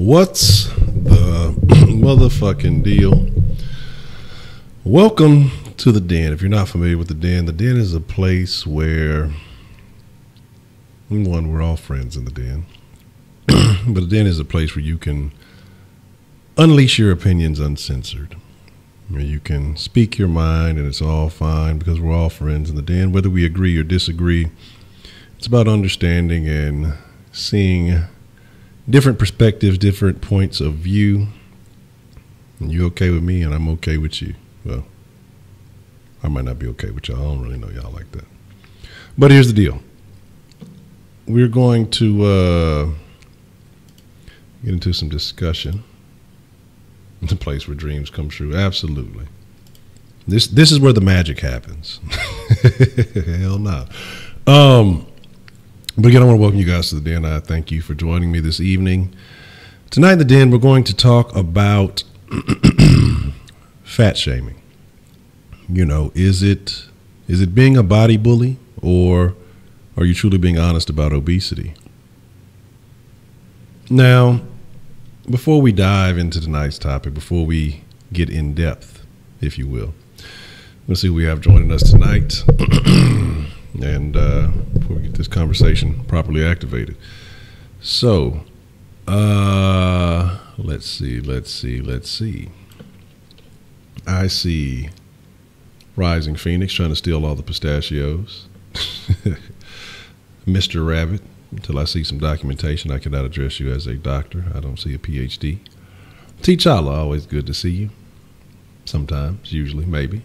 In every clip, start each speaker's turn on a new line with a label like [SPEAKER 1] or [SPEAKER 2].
[SPEAKER 1] What's the motherfucking deal? Welcome to the Den. If you're not familiar with the Den is a place where, one, we're all friends in the Den. But the Den is a place where you can unleash your opinions uncensored. Where you can speak your mind and it's all fine because we're all friends in the Den. Whether we agree or disagree, it's about understanding and seeing different perspectives, different points of view. And you okay with me and I'm okay with you. Well, I might not be okay with y'all. I don't really know y'all like that. But here's the deal. We're going to get into some discussion. The place where dreams come true. Absolutely. This is where the magic happens. Hell no. But again, I want to welcome you guys to the Den. I thank you for joining me this evening. Tonight in the Den, we're going to talk about fat shaming. You know, is it being a body bully, or are you truly being honest about obesity? Now, before we dive into tonight's topic, before we get in depth, if you will, let's see who we have joining us tonight. And before we get this conversation properly activated. So, let's see. I see Rising Phoenix trying to steal all the pistachios. Mr. Rabbit, until I see some documentation, I cannot address you as a doctor. I don't see a PhD. T'Challa, always good to see you. Sometimes, usually, maybe.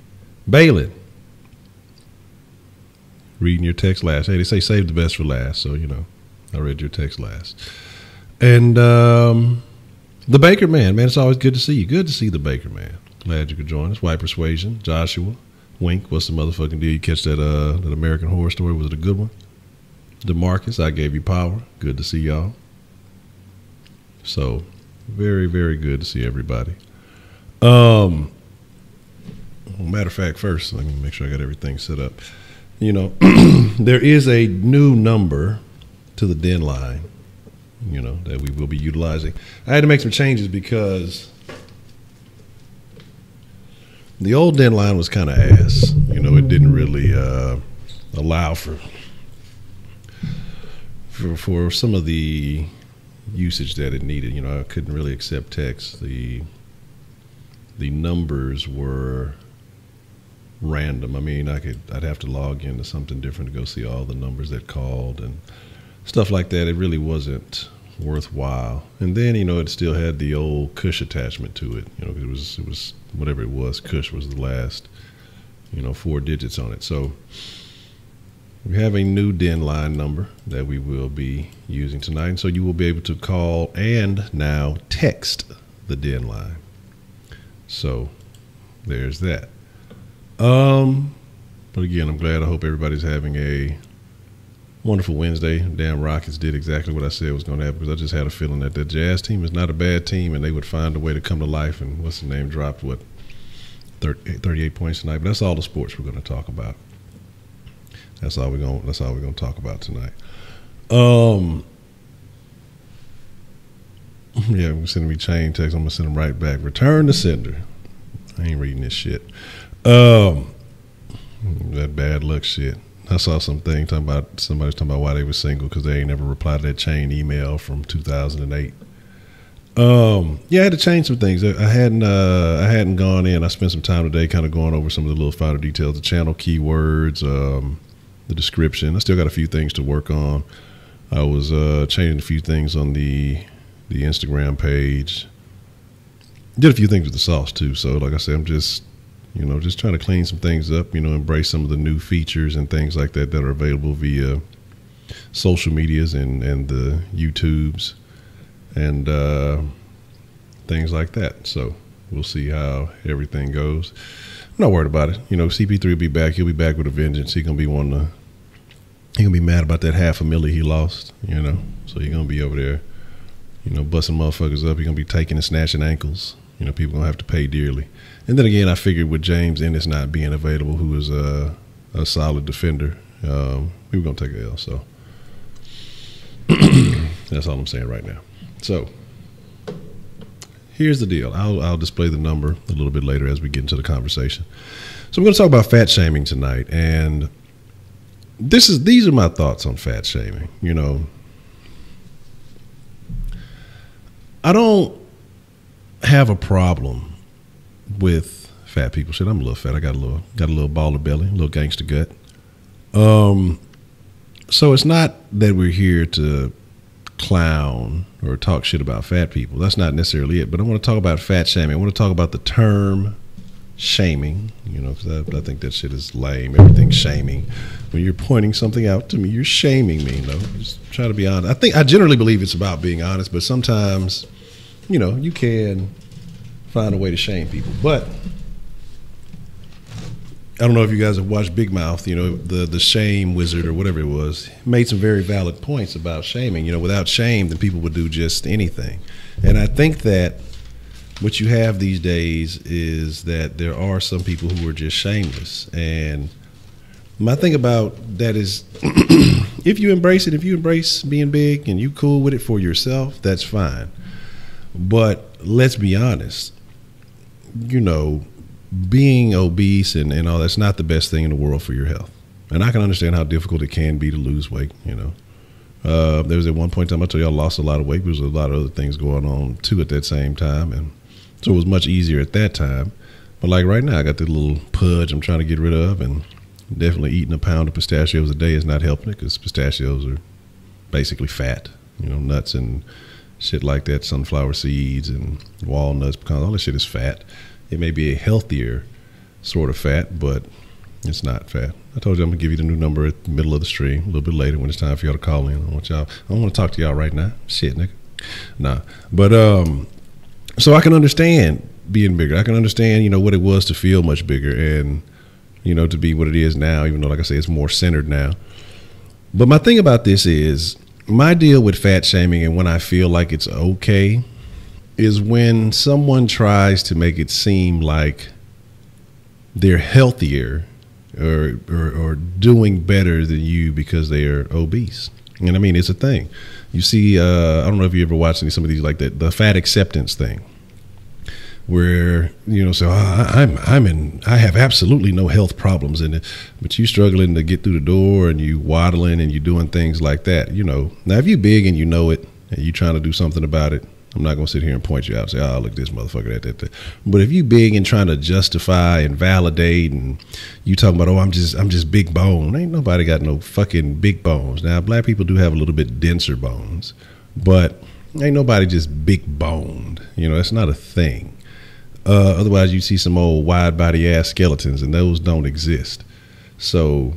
[SPEAKER 1] Balin. Reading your text last. Hey, they say save the best for last, so, you know, I read your text last. And the Baker Man, it's always good to see you. Good to see the Baker Man. Glad you could join us. White Persuasion, Joshua, Wink, what's the motherfucking deal? You catch that American Horror Story? Was it a good one? DeMarcus, I gave you power. Good to see y'all. So, very, very good to see everybody. Matter of fact, first, let me make sure I got everything set up. You know, there is a new number to the Den line, you know, that we will be utilizing. I had to make some changes because the old Den line was kind of ass. You know, it didn't really allow for some of the usage that it needed. You know, I couldn't really accept text. The numbers were random. I mean, I'd have to log into something different to go see all the numbers that called and stuff like that. It really wasn't worthwhile. And then, you know, it still had the old Kush attachment to it. You know, it was whatever it was. Kush was the last, you know, 4 digits on it. So we have a new Den line number that we will be using tonight. And so you will be able to call and now text the Den line. So there's that. But again, I'm glad. I hope everybody's having a wonderful Wednesday. Damn Rockets did exactly what I said was going to happen, because I just had a feeling that Jazz team is not a bad team and they would find a way to come to life. And what's the name dropped, 38 points tonight. But that's all the sports we're going to talk about. That's all we're going to talk about tonight. Yeah, we're sending me chain text. I'm going to send them right back. Return to sender. I ain't reading this shit. That bad luck shit. I saw something talking about somebody's talking about why they were single because they ain't never replied to that chain email from 2008. Yeah, I had to change some things. I hadn't gone in. I spent some time today kind of going over some of the little finer details, the channel keywords, the description. I still got a few things to work on. I was changing a few things on the Instagram page. Did a few things with the sauce too. So like I said, I'm just trying to clean some things up, you know, embrace some of the new features and things like that are available via social medias and the YouTubes and things like that. So we'll see how everything goes. I'm not worried about it. You know, CP3 will be back. He'll be back with a vengeance. He's going to be mad about that $500,000 he lost, you know. So he's going to be over there, you know, busting motherfuckers up. He's going to be taking and snatching ankles. You know, people going to have to pay dearly. And then again, I figured with James Ennis not being available, who is a solid defender, we were going to take a L. So That's all I'm saying right now. So here's the deal. I'll display the number a little bit later as we get into the conversation. So I'm going to talk about fat shaming tonight, and these are my thoughts on fat shaming. You know, I don't have a problem with fat people. Shit, I'm a little fat. I got a little baller belly, a little gangster gut. So it's not that we're here to clown or talk shit about fat people. That's not necessarily it. But I want to talk about fat shaming. I want to talk about the term shaming, you know, because I think that shit is lame. Everything's shaming. When you're pointing something out to me, you're shaming me. You know, just try to be honest. I generally believe it's about being honest, but sometimes, you know, you can find a way to shame people. But I don't know if you guys have watched Big Mouth, you know, the shame wizard or whatever it was, made some very valid points about shaming. You know, without shame, then people would do just anything. And I think that what you have these days is that there are some people who are just shameless. And my thing about that is if you embrace it, if you embrace being big and you cool with it for yourself, that's fine. But let's be honest, you know, being obese and all that's not the best thing in the world for your health. And I can understand how difficult it can be to lose weight, you know. There was at one point in time I told you I lost a lot of weight. There was a lot of other things going on too at that same time. And so it was much easier at that time. But like right now, I got this little pudge I'm trying to get rid of, and definitely eating a pound of pistachios a day is not helping it, because pistachios are basically fat, you know, nuts and shit like that, sunflower seeds and walnuts, pecans, all that shit is fat. It may be a healthier sort of fat, but it's not fat. I told you I'm gonna give you the new number at the middle of the stream a little bit later when it's time for y'all to call in. I don't want to talk to y'all right now. Shit, nigga. Nah. But so I can understand being bigger. I can understand, you know, what it was to feel much bigger and, you know, to be what it is now, even though, like I say, it's more centered now. But my thing about this is my deal with fat shaming, and when I feel like it's okay, is when someone tries to make it seem like they're healthier or doing better than you because they are obese. And I mean, it's a thing. You see, I don't know if you ever watched some of these, like the fat acceptance thing, where, you know, so I have absolutely no health problems in it, but you struggling to get through the door and you waddling and you doing things like that, you know. Now, if you big and you know it and you trying to do something about it, I'm not going to sit here and point you out and say, oh, look, this motherfucker, that. But if you big and trying to justify and validate, and you talking about, oh, I'm just big bone. Ain't nobody got no fucking big bones. Now, black people do have a little bit denser bones, but ain't nobody just big boned. You know, that's not a thing. Otherwise, you see some old wide body ass skeletons, and those don't exist. So,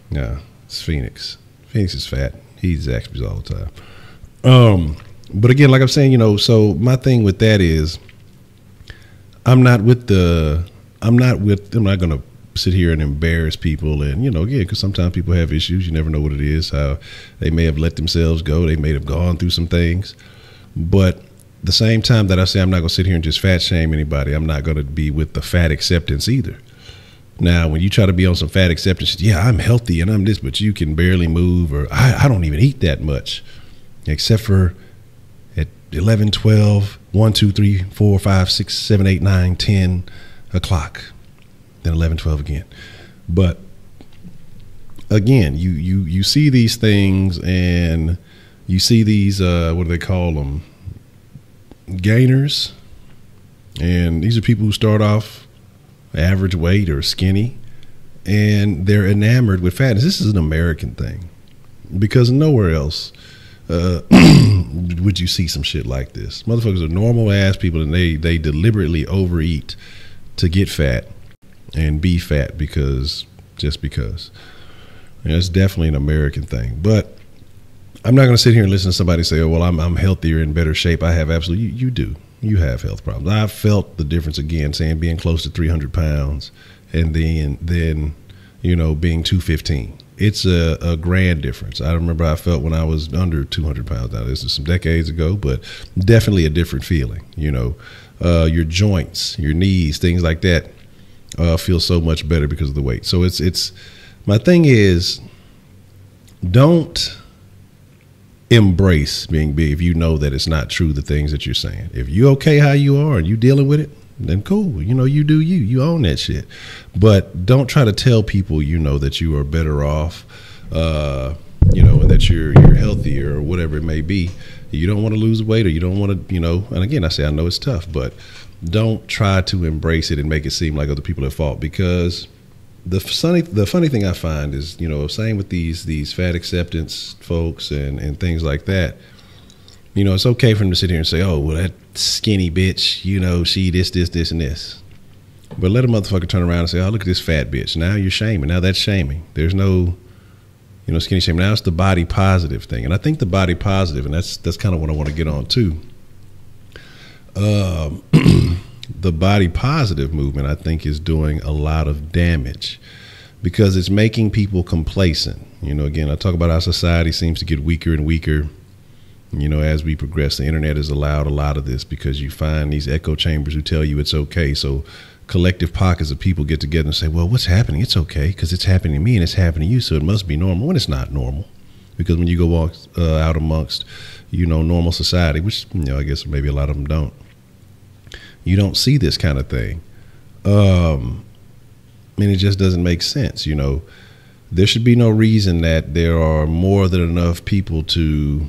[SPEAKER 1] yeah, it's Phoenix. Phoenix is fat. He eats Zaxby's all the time. But again, like I'm saying, you know, so my thing with that is I'm not going to sit here and embarrass people. And, you know, yeah, because sometimes people have issues. You never know what it is, how they may have let themselves go. They may have gone through some things. But the same time that I say I'm not going to sit here and just fat shame anybody, I'm not going to be with the fat acceptance either. Now, when you try to be on some fat acceptance, yeah, I'm healthy and I'm this, but you can barely move, or I don't even eat that much, except for at 11, 12, 1, 2, 3, 4, 5, 6, 7, 8, 9, 10 o'clock, then 11, 12 again. But again, you see these things, and you see these, what do they call them? Gainers. And these are people who start off average weight or skinny, and they're enamored with fatness. This is an American thing, because nowhere else would you see some shit like this. Motherfuckers are normal ass people, and they deliberately overeat to get fat and be fat just because. And it's definitely an American thing. But I'm not going to sit here and listen to somebody say, oh, well, I'm healthier, in better shape. I have absolutely, you do. You have health problems. I've felt the difference, again, saying being close to 300 pounds and then you know, being 215. It's a grand difference. I remember I felt when I was under 200 pounds. Now, this is some decades ago, but definitely a different feeling. You know, your joints, your knees, things like that feel so much better because of the weight. So it's my thing is, don't embrace being big if you know that it's not true, the things that you're saying. If you okay how you are and you dealing with it, then cool. You know, you do you own that shit. But don't try to tell people, you know, that you are better off, you know, and that you're healthier or whatever it may be. You don't want to lose weight, or you don't want to, you know, and again, I know it's tough, but don't try to embrace it and make it seem like other people are at fault, because the funny thing I find is, you know, same with these fat acceptance folks and things like that. You know, it's okay for them to sit here and say, oh, well, that skinny bitch, you know, she this, and this. But let a motherfucker turn around and say, oh, look at this fat bitch. Now you're shaming. Now that's shaming. There's no, you know, skinny shaming. Now it's the body positive thing. And I think the body positive, and that's kind of what I want to get on too. The body positive movement, I think, is doing a lot of damage because it's making people complacent. You know, again, I talk about how society seems to get weaker and weaker. You know, as we progress, the internet has allowed a lot of this because you find these echo chambers who tell you it's okay. So collective pockets of people get together and say, well, what's happening? It's okay because it's happening to me and it's happening to you, so it must be normal, when it's not normal. Because when you go walk out amongst, you know, normal society, which, you know, I guess maybe a lot of them don't, you don't see this kind of thing. I mean, it just doesn't make sense. You know, there should be no reason that there are more than enough people to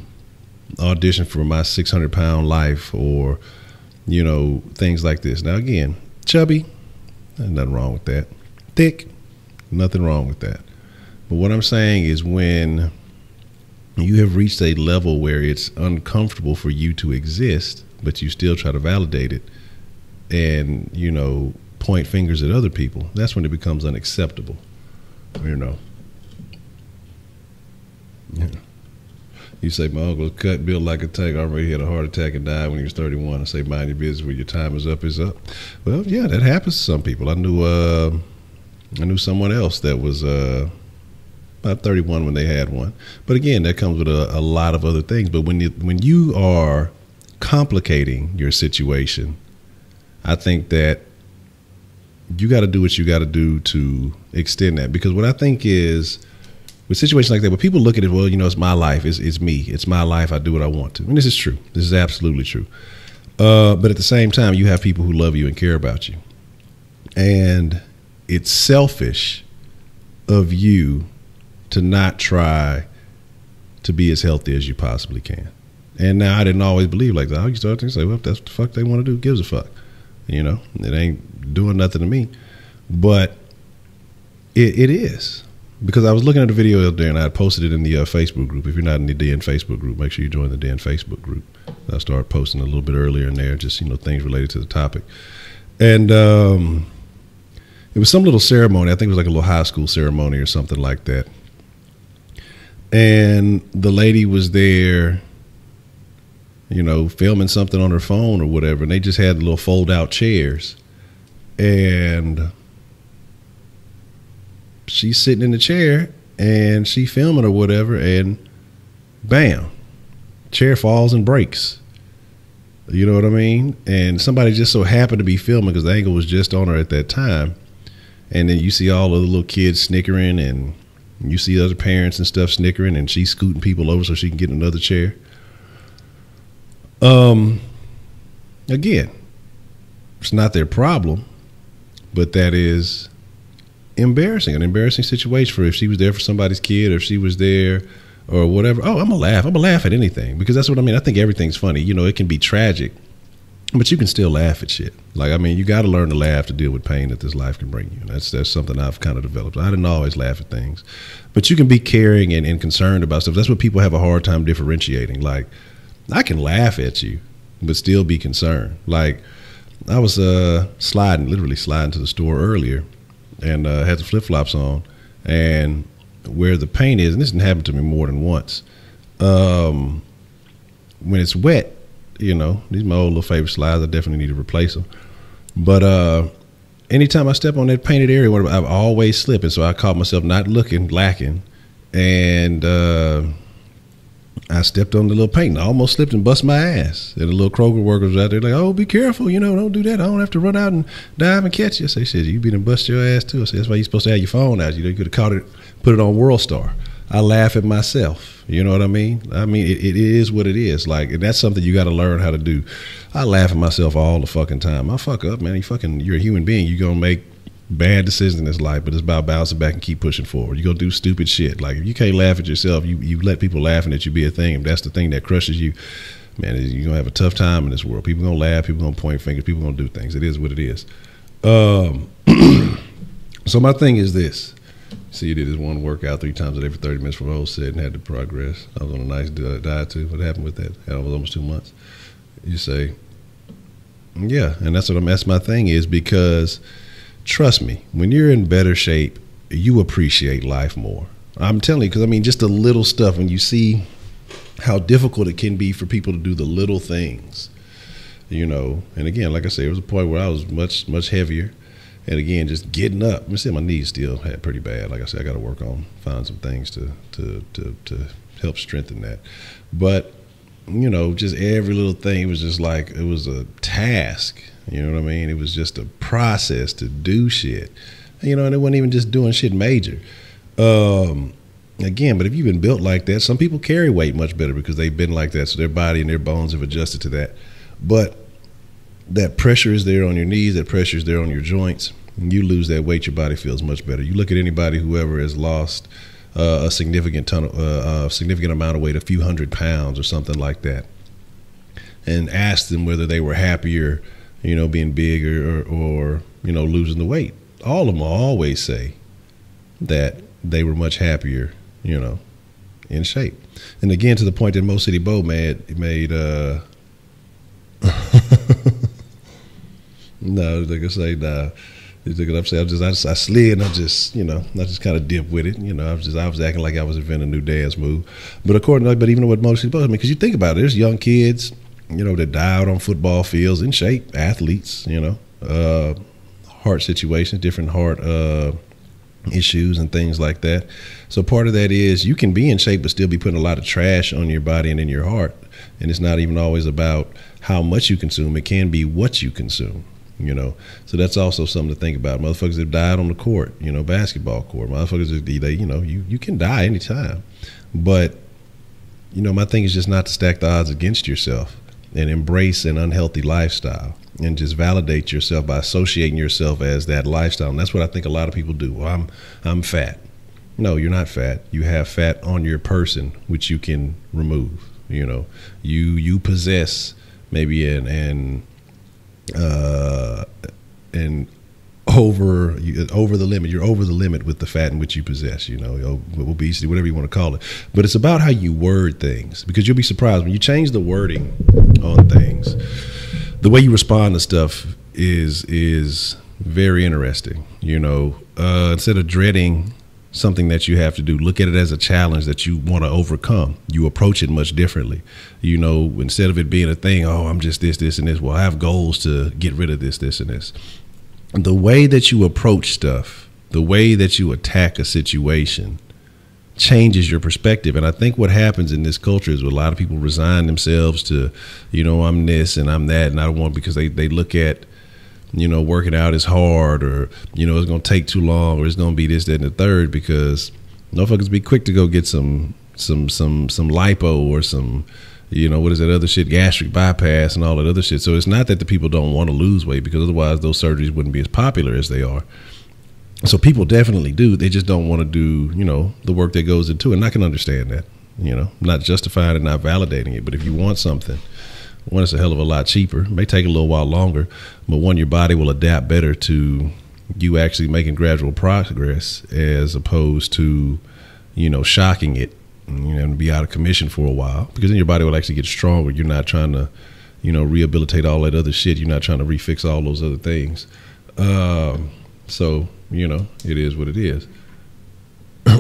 [SPEAKER 1] audition for my 600-pound life, or, you know, things like this. Now, again, chubby, there's nothing wrong with that. Thick, nothing wrong with that. But what I'm saying is, when you have reached a level where it's uncomfortable for you to exist, but you still try to validate it and, you know, point fingers at other people, that's when it becomes unacceptable, you know. Yeah. You say, my uncle was cut, built like a tank, already had a heart attack and died when he was 31. I say, mind your business, when your time is up, is up. Well, yeah, that happens to some people. I knew someone else that was about 31 when they had one. But again, that comes with a lot of other things. But when you are complicating your situation, I think that you got to do what you got to do to extend that. Because what I think is, with situations like that, where people look at it, well, you know, it's my life, it's me, it's my life, I do what I want to. And this is true. This is absolutely true. But at the same time, you have people who love you and care about you. And it's selfish of you to not try to be as healthy as you possibly can. And now, I didn't always believe like that. I used to say, well, if that's what the fuck they want to do, who gives a fuck? You know, it ain't doing nothing to me. But it is. Because I was looking at a video the other day and I posted it in the Facebook group. If you're not in the DN Facebook group, make sure you join the DN Facebook group. I started posting a little bit earlier in there, just, you know, things related to the topic. And it was some little ceremony. I think it was like a little high school ceremony or something like that. And the lady was there, you know, filming something on her phone or whatever. And they just had little fold out chairs. And she's sitting in the chair and she filming or whatever, and bam, chair falls and breaks. You know what I mean? And somebody just so happened to be filming because the angle was just on her at that time. And then you see all of the little kids snickering, and you see other parents and stuff snickering, and she's scooting people over so she can get another chair. Again, it's not their problem, but that is an embarrassing situation for if she was there for somebody's kid, or if she was there or whatever. Oh, I'm gonna laugh at anything, because that's what I mean. I think everything's funny. You know, it can be tragic, but you can still laugh at shit. Like, I mean, you got to learn to laugh to deal with pain that this life can bring you. And that's something I've kind of developed. I didn't always laugh at things, but you can be caring and concerned about stuff. That's what people have a hard time differentiating. Like, I can laugh at you, but still be concerned. Like, I was literally sliding to the store earlier, and had the flip-flops on, and where the paint is, and this didn't happen to me more than once, when it's wet, you know, these are my old little favorite slides, I definitely need to replace them. But anytime I step on that painted area, I've always slip, and so I caught myself not lacking, and I stepped on the little paint and I almost slipped and bust my ass. And the little Kroger workers was out there like, oh, be careful, you know, don't do that. I don't have to run out and dive and catch you. I say, shit, you been and bust your ass too. I say, that's why you're supposed to have your phone out. You know, you could have caught it, put it on World Star. I laugh at myself. You know what I mean? It is what it is. Like, and that's something you got to learn how to do. I laugh at myself all the fucking time. I fuck up, man. You're a human being. You're gonna make bad decisions in this life, but it's about bouncing back and keep pushing forward. You're gonna do stupid shit. Like, if you can't laugh at yourself, you let people laughing at you be a thing. If that's the thing that crushes you, man, you're gonna have a tough time in this world. People gonna laugh, people gonna point fingers, people gonna do things. It is what it is. So my thing is this. See, you did this one workout 3 times a day for 30 minutes from a whole set and had to progress. I was on a nice diet too. What happened with that? That was almost 2 months. You say, yeah, and that's my thing is, because trust me, when you're in better shape, you appreciate life more. I'm telling you, because just the little stuff, when you see how difficult it can be for people to do the little things, and again, like I say, it was a point where I was much, much heavier. And again, just getting up. Let me see, my knees still had pretty bad. Like I said, I got to work on, find some things to help strengthen that. But, just every little thing, it was just like, it was a task. You know what I mean? It was just a process to do shit. And it wasn't even just doing shit major. Again, but if you've been built like that, some people carry weight much better because they've been like that. So their body and their bones have adjusted to that. But that pressure is there on your knees, that pressure is there on your joints. And you lose that weight, your body feels much better. You look at anybody, whoever has lost a significant amount of weight, a few 100 pounds or something like that, and ask them whether they were happier, being big or losing the weight. All of them always say that they were much happier, in shape. And again, to the point that Mo City Bo made no, like I say, nah. I slid and I just kind of dipped with it. I was acting like I was inventing a new dance move. But but even with most people, because you think about it, there's young kids, that die out on football fields in shape, athletes, heart situations, different heart issues and things like that. So part of that is you can be in shape but still be putting a lot of trash on your body and in your heart. And it's not even always about how much you consume. It can be what you consume. So that's also something to think about. Motherfuckers have died on the court, basketball court. Motherfuckers, you can die anytime. But, my thing is just not to stack the odds against yourself and embrace an unhealthy lifestyle and just validate yourself by associating yourself as that lifestyle. And that's what I think a lot of people do. Well, I'm fat. No, you're not fat. You have fat on your person, which you can remove. You possess maybe an over the limit. You're over the limit with the fat in which you possess, obesity, whatever you want to call it. But it's about how you word things, because you'll be surprised when you change the wording on things. The way you respond to stuff is very interesting. Instead of dreading something that you have to do, look at it as a challenge that you want to overcome. You approach it much differently. Instead of it being a thing, oh, I'm just this, and this. Well, I have goals to get rid of this, and this. The way that you approach stuff, the way that you attack a situation changes your perspective. And I think what happens in this culture is a lot of people resign themselves to, I'm this and I'm that, and I don't want, because they look at, working out is hard, or, it's going to take too long, or it's going to be this, that, and the third, because motherfuckers be quick to go get some lipo or some, what is that other shit, gastric bypass and all that other shit. So it's not that the people don't want to lose weight, because otherwise those surgeries wouldn't be as popular as they are. So people definitely do. They just don't want to do, the work that goes into it. And I can understand that, not justifying it, not validating it. But if you want something, one, it's a hell of a lot cheaper. It may take a little while longer, but one, your body will adapt better to you actually making gradual progress, as opposed to, shocking it, and be out of commission for a while, because then your body will actually get stronger. You're not trying to, rehabilitate all that other shit. You're not trying to refix all those other things. So, it is what it is.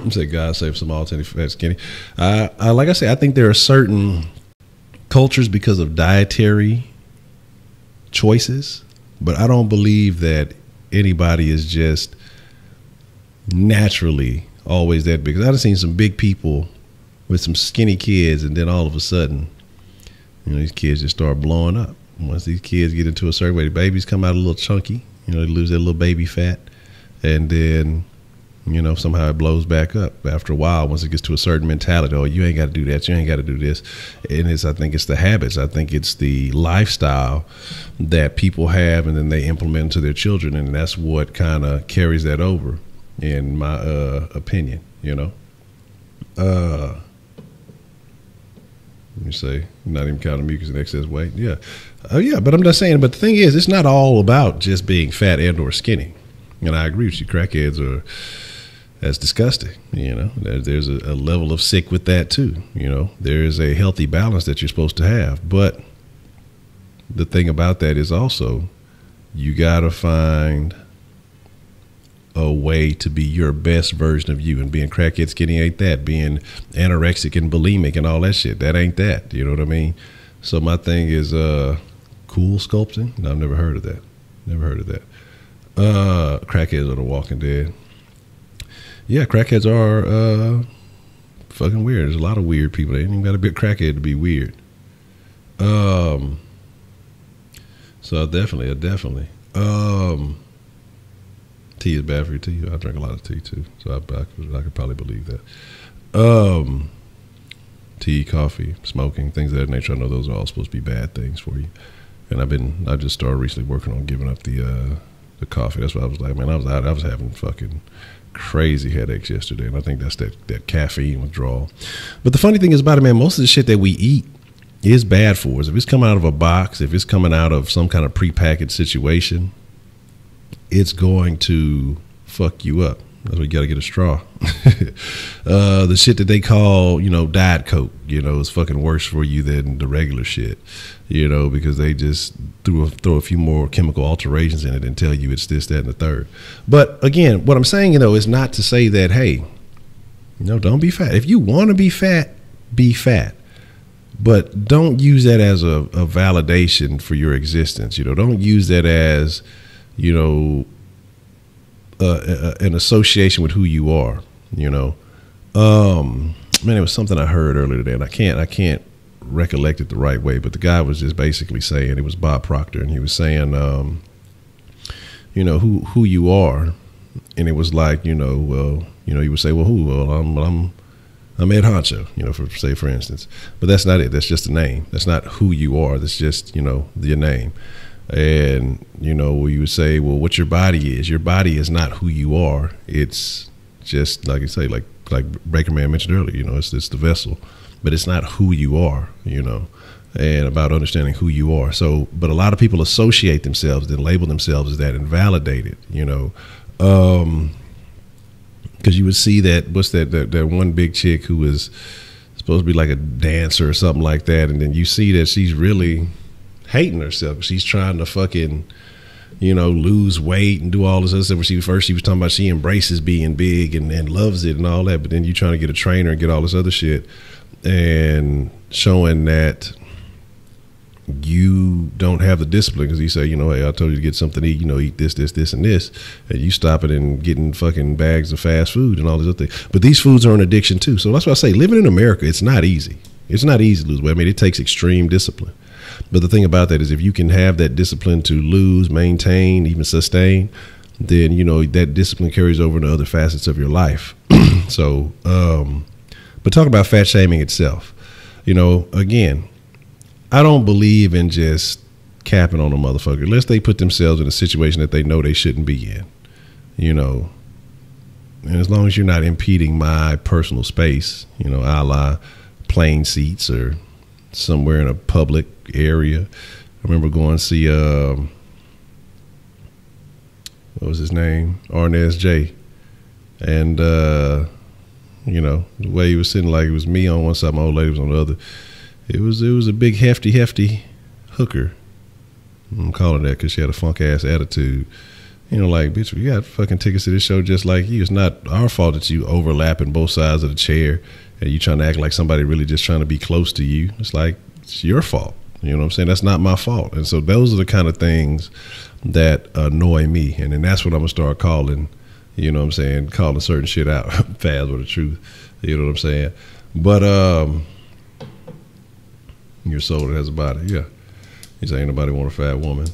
[SPEAKER 1] Say, God save some alternative fat skinny. Like I say, I think there are certain cultures because of dietary choices, but I don't believe that anybody is just naturally always that big. Because I've seen some big people with some skinny kids, and then all of a sudden, these kids just start blowing up. Once these kids get into a certain way, the babies come out a little chunky, they lose their little baby fat, and then You know, somehow it blows back up after a while once it gets to a certain mentality. Oh, you ain't got to do that. You ain't got to do this. And I think it's the habits. I think it's the lifestyle that people have and then they implement into their children. And that's what kind of carries that over, in my opinion, you know. Let me say, not even counting mucus and excess weight. Yeah. Oh, yeah. But I'm just saying, but the thing is, it's not all about just being fat and or skinny. And I agree with you. Crackheads are... That's disgusting. You know, there's a level of sick with that too. You know, there is a healthy balance that you're supposed to have. But the thing about that is also you got to find a way to be your best version of you. And being crackhead skinny ain't that. Being anorexic and bulimic and all that shit, that ain't that. You know what I mean? So my thing is cool sculpting. No, I've never heard of that. Never heard of that. Crackheads are the Walking Dead. Yeah, crackheads are fucking weird. There's a lot of weird people. They ain't even got to be a crackhead to be weird. So definitely. Tea is bad for your tea. I drink a lot of tea too, so I could probably believe that. Tea, coffee, smoking, things of that nature. I know those are all supposed to be bad things for you. And I just started recently working on giving up the coffee. That's what I was like, man. I was having fucking crazy headaches yesterday, and I think that's that caffeine withdrawal. But the funny thing is about it, man, most of the shit that we eat is bad for us. If it's coming out of a box, if it's coming out of some kind of prepackaged situation, it's going to fuck you up. That's why you got to get a straw. The shit that they call, you know, Diet Coke, you know, is fucking worse for you than the regular shit, you know, because they just throw a few more chemical alterations in it and tell you it's this, that, and the third. But again, what I'm saying, you know, is not to say that, hey, you know, don't be fat. If you want to be fat, be fat. But don't use that as a validation for your existence. You know, don't use that as, you know, an association with who you are, you know. Man, it was something I heard earlier today, and I can't recollect it the right way, but the guy was just basically saying, it was Bob Proctor, and he was saying, you know, who you are, and it was like, you know, well, you know, you would say, well, who? Well, I'm Ed Honcho, you know, for instance, but that's not it. That's just a name. That's not who you are. That's just, you know, your name. And, you know, you would say, well, what your body is not who you are. It's just, like you say, like Breaker Man mentioned earlier, you know, it's the vessel, but it's not who you are, you know, and about understanding who you are. So, but a lot of people associate themselves, then label themselves as that and validate it, you know, because you would see that, what's that one big chick who was supposed to be like a dancer or something like that, and then you see that she's really hating herself. She's trying to fucking, you know, lose weight and do all this other stuff. She was talking about she embraces being big and loves it and all that, but then you trying to get a trainer and get all this other shit and showing that you don't have the discipline, because you say, you know, hey, I told you to get something to eat, you know, eat this, and this, and you stop it and getting fucking bags of fast food and all these other things. But these foods are an addiction too. So that's why I say living in America, it's not easy. It's not easy to lose weight. I mean, it takes extreme discipline. But the thing about that is, if you can have that discipline to lose, maintain, even sustain, then, you know, that discipline carries over into other facets of your life. So, but talk about fat shaming itself. You know, again, I don't believe in just capping on a motherfucker unless they put themselves in a situation that they know they shouldn't be in, you know. And as long as you're not impeding my personal space, you know, a la plane seats or somewhere in a public area. I remember going to see what was his name, Arnez J, and you know, the way he was sitting, like it was me on one side, my old lady was on the other. It was a big hefty hooker. I'm calling that because she had a funk ass attitude. You know, like, bitch, we got fucking tickets to this show just like you. It's not our fault that you overlapping both sides of the chair and you trying to act like somebody really just trying to be close to you. It's like, it's your fault. You know what I'm saying? That's not my fault. And so those are the kind of things that annoy me. And then that's what I'm going to start calling, you know what I'm saying, calling certain shit out fast with the truth. You know what I'm saying? But your soul that has a body, yeah. You say ain't nobody want a fat woman.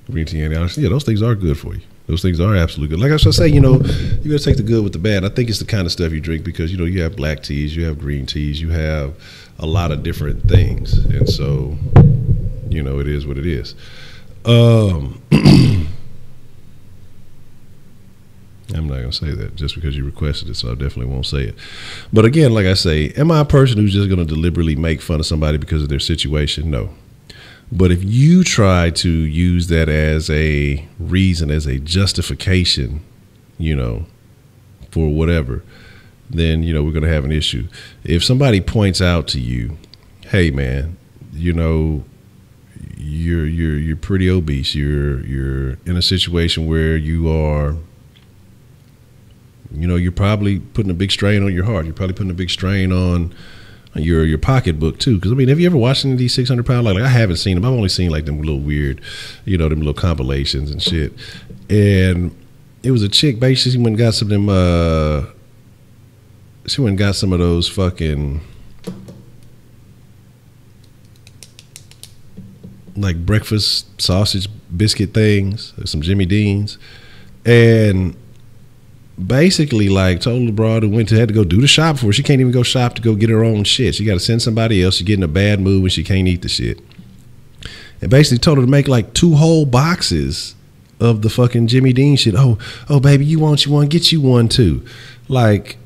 [SPEAKER 1] Green tea, yeah, those things are good for you. Those things are absolutely good. Like I say, you know, you got to take the good with the bad. I think it's the kind of stuff you drink because, you know, you have black teas, you have green teas, you have a lot of different things. And so, you know, it is what it is. I'm not going to say that just because you requested it, so I definitely won't say it. But again, like I say, am I a person who's just going to deliberately make fun of somebody because of their situation? No. But if you try to use that as a reason, as a justification, you know, for whatever, then, you know, we're going to have an issue. If somebody points out to you, hey, man, you know, you're pretty obese. You're in a situation where you are, you know, you're probably putting a big strain on your heart. You're probably putting a big strain on your pocketbook too. Because I mean, have you ever watched any of these 600-pound? Like I haven't seen them. I've only seen like them little weird, you know, them little compilations and shit. And it was a chick basically went and got some of them. She went and got some of those fucking like breakfast sausage biscuit things, some Jimmy Dean's, and basically like told the broad who had to go do the shop for her. She can't even go shop to go get her own shit. She got to send somebody else. She get in a bad mood when she can't eat the shit. And basically told her to make like 2 whole boxes of the fucking Jimmy Dean shit. Oh, baby, you want one? Get you one too. Like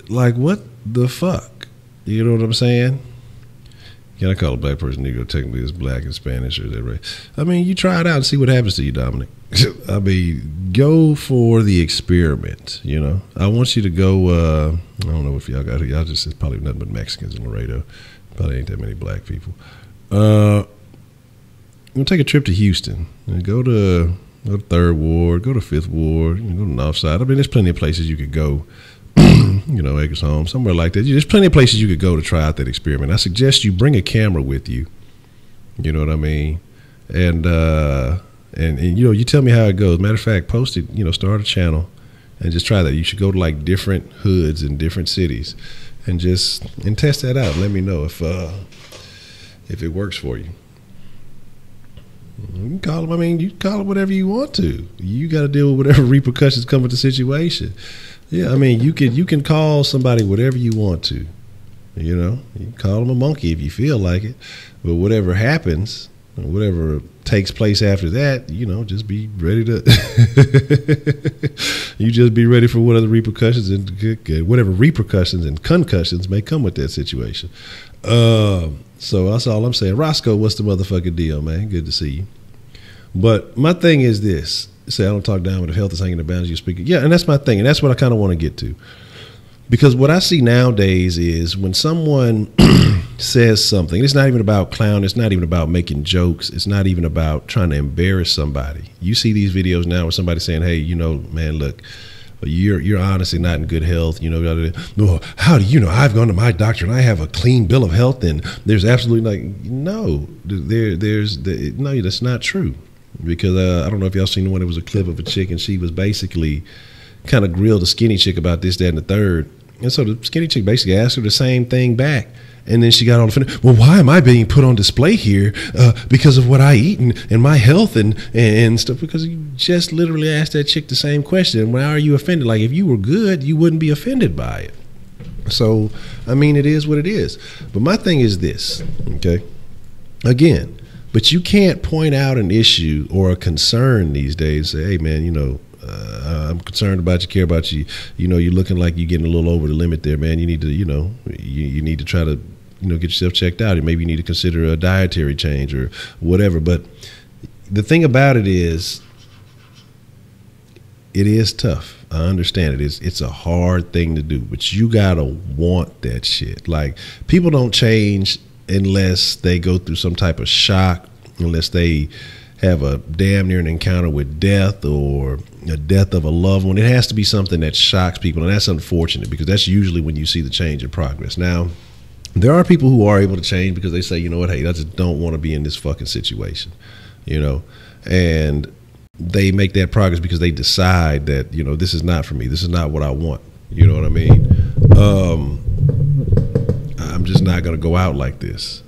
[SPEAKER 1] what the fuck? You know what I'm saying? Can I call a black person Negro? Technically, it's black and Spanish, or is that right? I mean, you try it out and see what happens to you, Dominic. I mean, go for the experiment. You know, I want you to go. I don't know if y'all got it. Y'all just, it's probably nothing but Mexicans in Laredo. Probably ain't that many black people. We'll take a trip to Houston and go to 3rd Ward, go to 5th Ward, go to North Side. I mean, there's plenty of places you could go. You know, Acres Home, somewhere like that. There's plenty of places you could go to try out that experiment. I suggest you bring a camera with you. You know what I mean? And you know, you tell me how it goes. Matter of fact, post it, you know, start a channel and just try that. You should go to like different hoods in different cities and test that out. Let me know if it works for you. You can call them, I mean, you can call it whatever you want to. You got to deal with whatever repercussions come with the situation. Yeah, I mean, you can call somebody whatever you want to. You know, you can call them a monkey if you feel like it. But whatever happens, whatever takes place after that, you know, just be ready to. You just be ready for what other repercussions and whatever repercussions and concussions may come with that situation. So that's all I'm saying. Roscoe, what's the motherfucking deal, man? Good to see you. But my thing is this. Say I don't talk down, but if health is hanging in the balance, you speak. Yeah, and that's my thing, and that's what I kind of want to get to. Because what I see nowadays is when someone says something, it's not even about clown, it's not even about making jokes, it's not even about trying to embarrass somebody. You see these videos now where somebody's saying, hey, you know, man, look, you're honestly not in good health. You know, how do you know? I've gone to my doctor and I have a clean bill of health, and there's absolutely no, that's not true. Because I don't know if y'all seen the one that was a clip of a chick and she was basically kind of grilled a skinny chick about this, that, and the third. And so the skinny chick basically asked her the same thing back. And then she got all offended. Well, why am I being put on display here because of what I eat and my health and stuff? Because you just literally asked that chick the same question. Why are you offended? Like if you were good, you wouldn't be offended by it. So, I mean, it is what it is. But my thing is this, okay? Again, but you can't point out an issue or a concern these days and say, hey, man, you know, I'm concerned about you, care about you. You know, you're looking like you're getting a little over the limit there, man. You need to, you know, you need to try to, you know, get yourself checked out. And maybe you need to consider a dietary change or whatever. But the thing about it is tough. I understand it. It's a hard thing to do, but you got to want that shit. Like, people don't change unless they go through some type of shock, unless they have a damn near an encounter with death or a death of a loved one. It has to be something that shocks people, and that's unfortunate because that's usually when you see the change in progress. Now, there are people who are able to change because they say, you know what, hey, I just don't want to be in this fucking situation, you know, and they make that progress because they decide that, you know, this is not for me. This is not what I want. You know what I mean? I'm just not going to go out like this.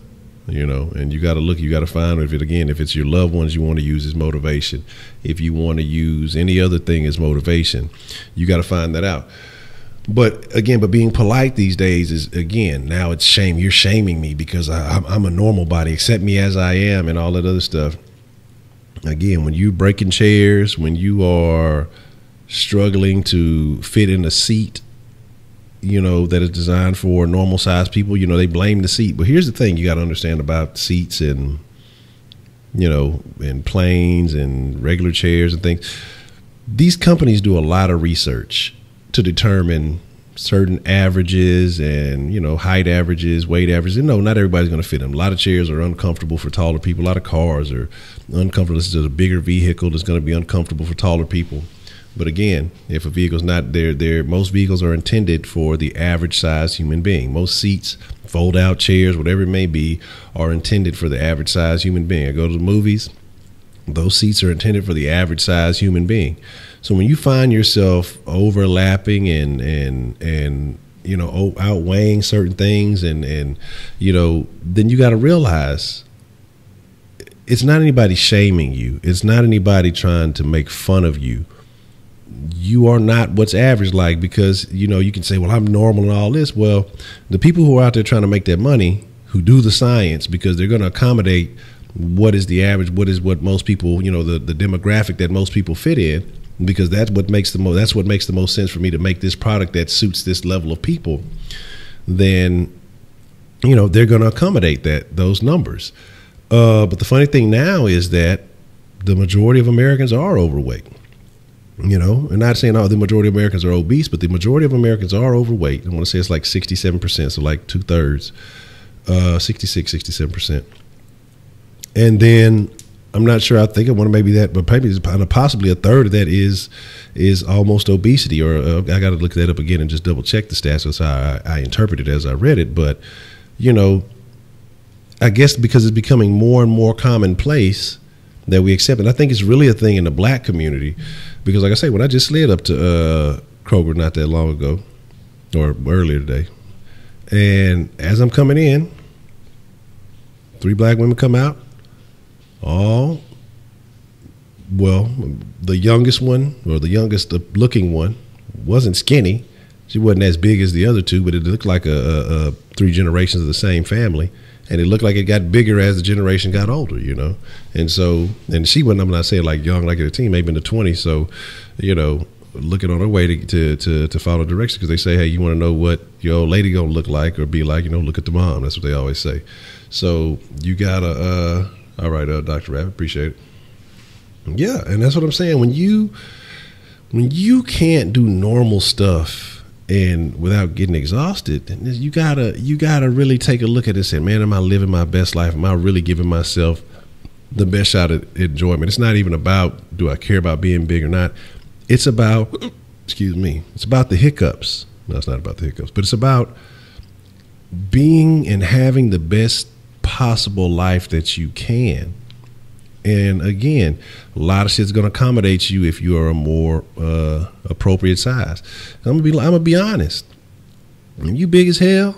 [SPEAKER 1] and you got to look, you got to find if it's your loved ones you want to use as motivation, if you want to use any other thing as motivation, you got to find that out. But being polite these days is, now it's shame. You're shaming me because I'm a normal body. Accept me as I am and all that other stuff. Again, when you breaking chairs, when you are struggling to fit in a seat, that is designed for normal sized people, they blame the seat. But here's the thing you got to understand about seats and, and planes and regular chairs and things. These companies do a lot of research to determine certain averages and, height averages, weight averages. And no, not everybody's going to fit them. A lot of chairs are uncomfortable for taller people. A lot of cars are uncomfortable. This is a bigger vehicle that's going to be uncomfortable for taller people. But again, if a vehicle's not there, most vehicles are intended for the average size human being. Most seats, fold out chairs, whatever it may be, are intended for the average size human being. I go to the movies, those seats are intended for the average size human being. So when you find yourself overlapping and outweighing certain things and then you got to realize it's not anybody shaming you. It's not anybody trying to make fun of you. You are not what's average like, because, you can say, well, I'm normal and all this. Well, the people who are out there trying to make that money, who do the science, because they're going to accommodate what is the average, what most people, the demographic that most people fit in, because that's what makes the most sense for me to make this product that suits this level of people. Then, they're going to accommodate those numbers. But the funny thing now is that the majority of Americans are overweight. And not saying the majority of Americans are obese, but the majority of Americans are overweight. I want to say it's like 67%, so like 2/3, 66, 67%. And then I'm not sure. I think I want to maybe that, but maybe possibly a third of that is almost obesity. Or I got to look that up again and just double check the stats. That's how I interpret it as I read it. But I guess because it's becoming more and more commonplace that we accept it. I think it's really a thing in the black community, because like I say, when I just slid up to Kroger not that long ago, or earlier today, and as I'm coming in, 3 black women come out. The youngest one, or the youngest looking one, wasn't skinny. She wasn't as big as the other two, but it looked like a 3 generations of the same family. And it looked like it got bigger as the generation got older, And so, and she wasn't, I'm not saying like young, like 18, maybe in the 20s. So, looking on her way to follow directions, because they say, hey, you want to know what your old lady gonna look like or be like, look at the mom. That's what they always say. So you gotta, all right, Dr. Rabbit, appreciate it. Yeah, and that's what I'm saying. When you can't do normal stuff and without getting exhausted, you gotta really take a look at it and say, man, am I living my best life? Am I really giving myself the best shot at enjoyment? It's not even about, do I care about being big or not? It's about, it's about the hiccups. No, it's not about the hiccups, but it's about being and having the best possible life that you can. And again, a lot of shit's gonna accommodate you if you are a more appropriate size. I'm gonna be honest. When you big as hell,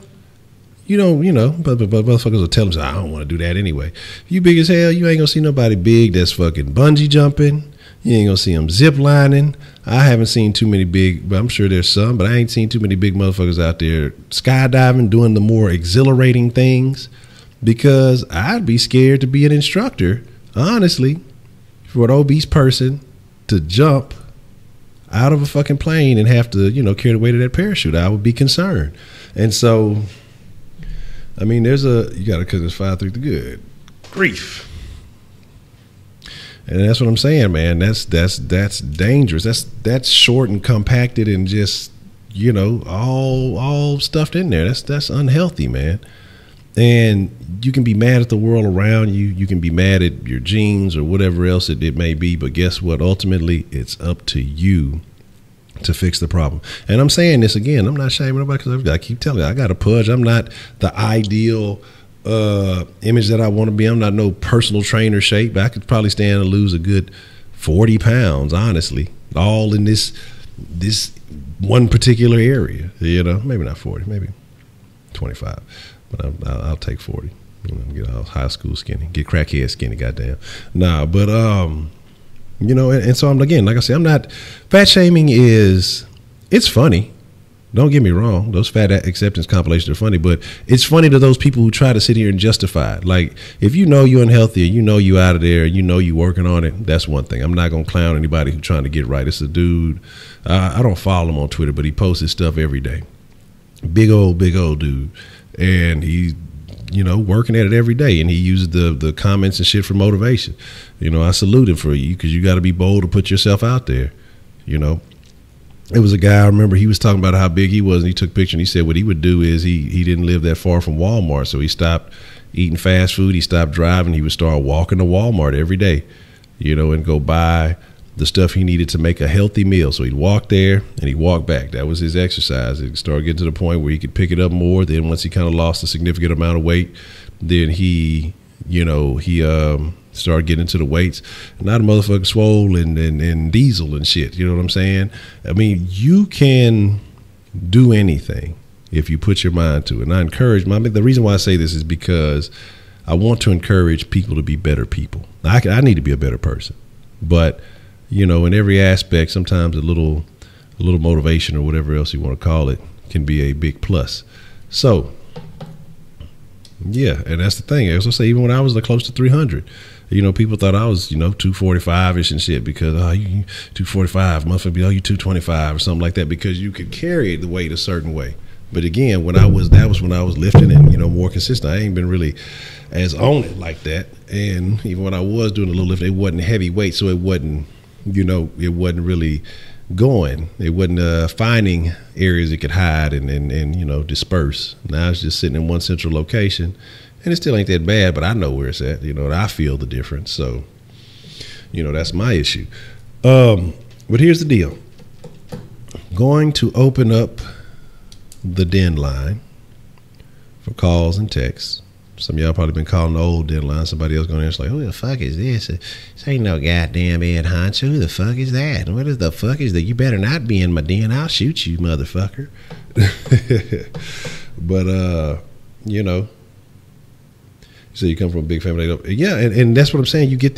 [SPEAKER 1] but motherfuckers will tell them, I don't want to do that anyway. If you big as hell, you ain't gonna see nobody big that's fucking bungee jumping. You ain't gonna see them zip lining. I haven't seen too many big, but I'm sure there's some, but I ain't seen too many big motherfuckers out there skydiving, doing the more exhilarating things, because I'd be scared to be an instructor. Honestly, for an obese person to jump out of a fucking plane and have to, carry the weight of that parachute, I would be concerned. And so, I mean, you got to cut this 5-3 the good grief. And that's what I'm saying, man. That's dangerous. That's short and compacted and just, all stuffed in there. That's unhealthy, man. And you can be mad at the world around you. You can be mad at your genes or whatever else it may be. But guess what? Ultimately, it's up to you to fix the problem. And I'm saying this again. I'm not shaming nobody, because I keep telling you, I got a pudge. I'm not the ideal image that I want to be. I'm not no personal trainer shape. But I could probably stand to lose a good 40 pounds, honestly, all in this one particular area. Maybe not 40, maybe 25. But I'll take 40. Get all high school skinny, get crackhead skinny, goddamn. Nah, but you know, and so I'm, again, like I said, I'm not, fat shaming it's funny. Don't get me wrong; those fat acceptance compilations are funny, but it's funny to those people who try to sit here and justify it. Like, if you know you're unhealthy, you know you out of there, you know you working on it, that's one thing. I'm not gonna clown anybody who's trying to get right. It's a dude. I don't follow him on Twitter, but he posts his stuff every day. Big old dude, and he's, you know, working at it every day, and he uses the comments and shit for motivation. You know, I salute him for you, because you got to be bold to put yourself out there. You know, it was a guy, I remember, he was talking about how big he was, and he took a picture, and he said what he would do is he didn't live that far from Walmart, so he stopped eating fast food, he stopped driving, he would start walking to Walmart every day, you know, and go buy the stuff he needed to make a healthy meal. So he'd walk there and he'd walk back. That was his exercise. It started getting to the point where he could pick it up more. Then once he kind of lost a significant amount of weight, then he started getting into the weights. Not a motherfucker swole and diesel and shit. You know what I'm saying? I mean, you can do anything if you put your mind to it. And I encourage, the reason why I say this is because I want to encourage people to be better people. I need to be a better person, but you know, in every aspect, sometimes a little motivation or whatever else you want to call it can be a big plus. So, yeah, and that's the thing. I also say, even when I was close to 300, you know, people thought I was, you know, 245-ish and shit, because, you 245, motherfucker, you 225 or something like that, because you could carry the weight a certain way. But again, that was when I was lifting and, you know, more consistent. I ain't been really as on it like that. And even when I was doing a little lifting, it wasn't heavy weight, so it wasn't, you know, it wasn't really going. It wasn't finding areas it could hide and you know, disperse. Now it's just sitting in one central location, and it still ain't that bad, but I know where it's at, you know, and I feel the difference. So, you know, that's my issue. But here's the deal. Going to open up the den line for calls and texts. Some of y'all probably been calling the old den line. Somebody else going to answer like, who the fuck is this? This ain't no goddamn Ed Honcho. Who the fuck is that? What is the fuck is that? You better not be in my den. I'll shoot you, motherfucker. But, you know, so you come from a big family. Yeah, and that's what I'm saying. You get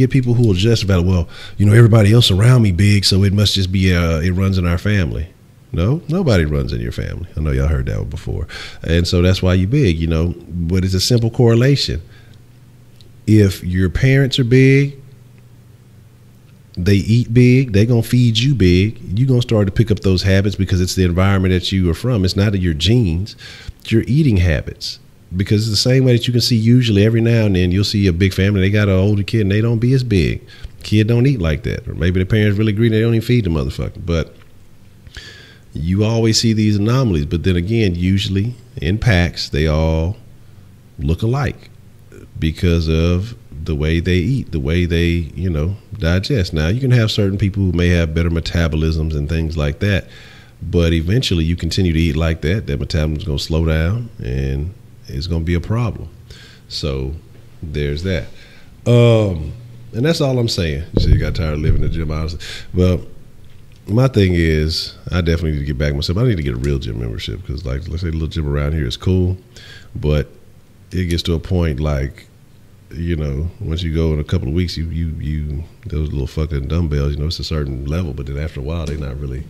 [SPEAKER 1] people who will just about, well, you know, everybody else around me big, so it must just be, it runs in our family. No, nobody runs in your family. I know y'all heard that one before. And so that's why you big, you know, but it's a simple correlation. If your parents are big, they eat big, they're going to feed you big, you're going to start to pick up those habits because it's the environment that you are from. It's not your genes, it's your eating habits. Because it's the same way that you can see usually every now and then you'll see a big family, they got an older kid and they don't be as big. Kid don't eat like that. Or maybe the parents really greedy, they don't even feed the motherfucker. But you always see these anomalies, but then again, usually in packs, they all look alike because of the way they eat, the way they, you know, digest. Now, you can have certain people who may have better metabolisms and things like that, but eventually you continue to eat like that, that metabolism is going to slow down and it's going to be a problem. So there's that. And that's all I'm saying. So you got tired of living in the gym, honestly. Well, my thing is, I definitely need to get back myself. I need to get a real gym membership because, like, let's say the little gym around here is cool, but it gets to a point like, you know, once you go in a couple of weeks, you those little fucking dumbbells, you know, it's a certain level, but then after a while, they're not really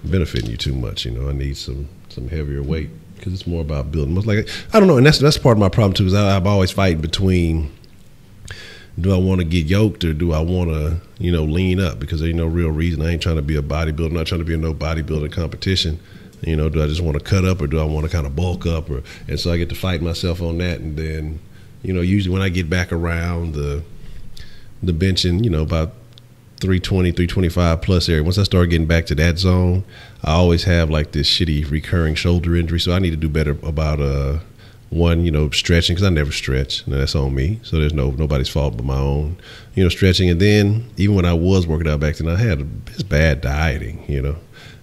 [SPEAKER 1] benefiting you too much. You know, I need some heavier weight because it's more about building. Like, I don't know, and that's part of my problem too. Is I'm always fighting between, do I want to get yoked or do I want to, you know, lean up? Because there ain't no real reason. I ain't trying to be a bodybuilder. I'm not trying to be in no bodybuilding competition. You know, do I just want to cut up or do I want to kind of bulk up? And so I get to fight myself on that. And then, you know, usually when I get back around the benching, you know, about 320, 325 plus area, once I start getting back to that zone, I always have like this shitty recurring shoulder injury. So I need to do better about one, you know, stretching, because I never stretch, and that's on me. So there's nobody's fault but my own, you know, stretching. And then even when I was working out back then, I had this bad dieting, you know.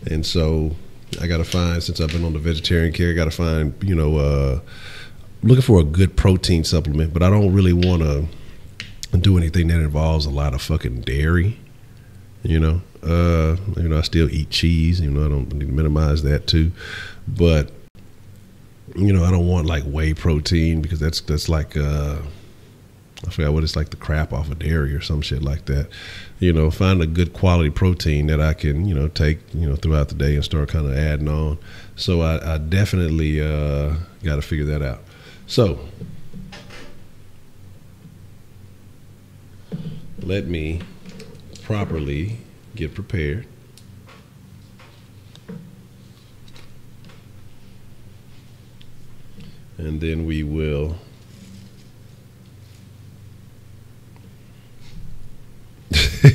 [SPEAKER 1] And so I got to find, since I've been on the vegetarian kick, I got to find, you know, looking for a good protein supplement, but I don't really want to do anything that involves a lot of fucking dairy, you know. I still eat cheese, you know, I don't need to minimize that too. But You know, I don't want like whey protein because that's like I forgot what it's like, the crap off of dairy or some shit like that. You know, find a good quality protein that I can, you know, take, you know, throughout the day and start kind of adding on. So I definitely got to figure that out. So let me properly get prepared. And then we will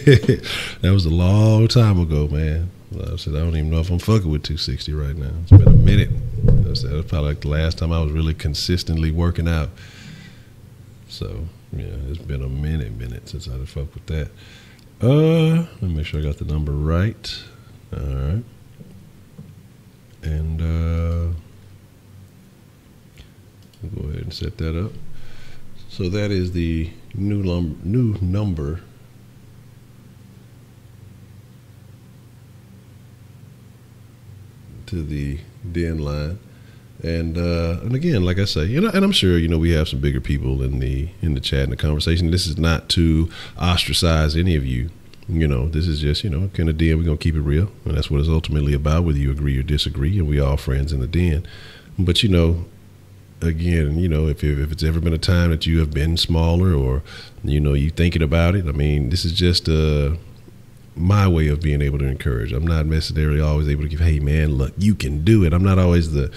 [SPEAKER 1] that was a long time ago, man. I said I don't even know if I'm fucking with 260 right now. It's been a minute. That's probably like the last time I was really consistently working out. So yeah, it's been a minute since I'd fucked with that. Let me make sure I got the number right. All right, and I'll go ahead and set that up. So that is the new number to the den line. And again, like I say, you know, and I'm sure, you know, we have some bigger people in the chat and the conversation. This is not to ostracize any of you. You know, this is just, you know, kind of den. We're gonna keep it real, and that's what it's ultimately about, whether you agree or disagree. And we all friends in the den. But you know, again, you know, if it's ever been a time that you have been smaller, or you know, you thinking about it, I mean, this is just my way of being able to encourage. I'm not necessarily always able to give, hey man, look, you can do it. I'm not always the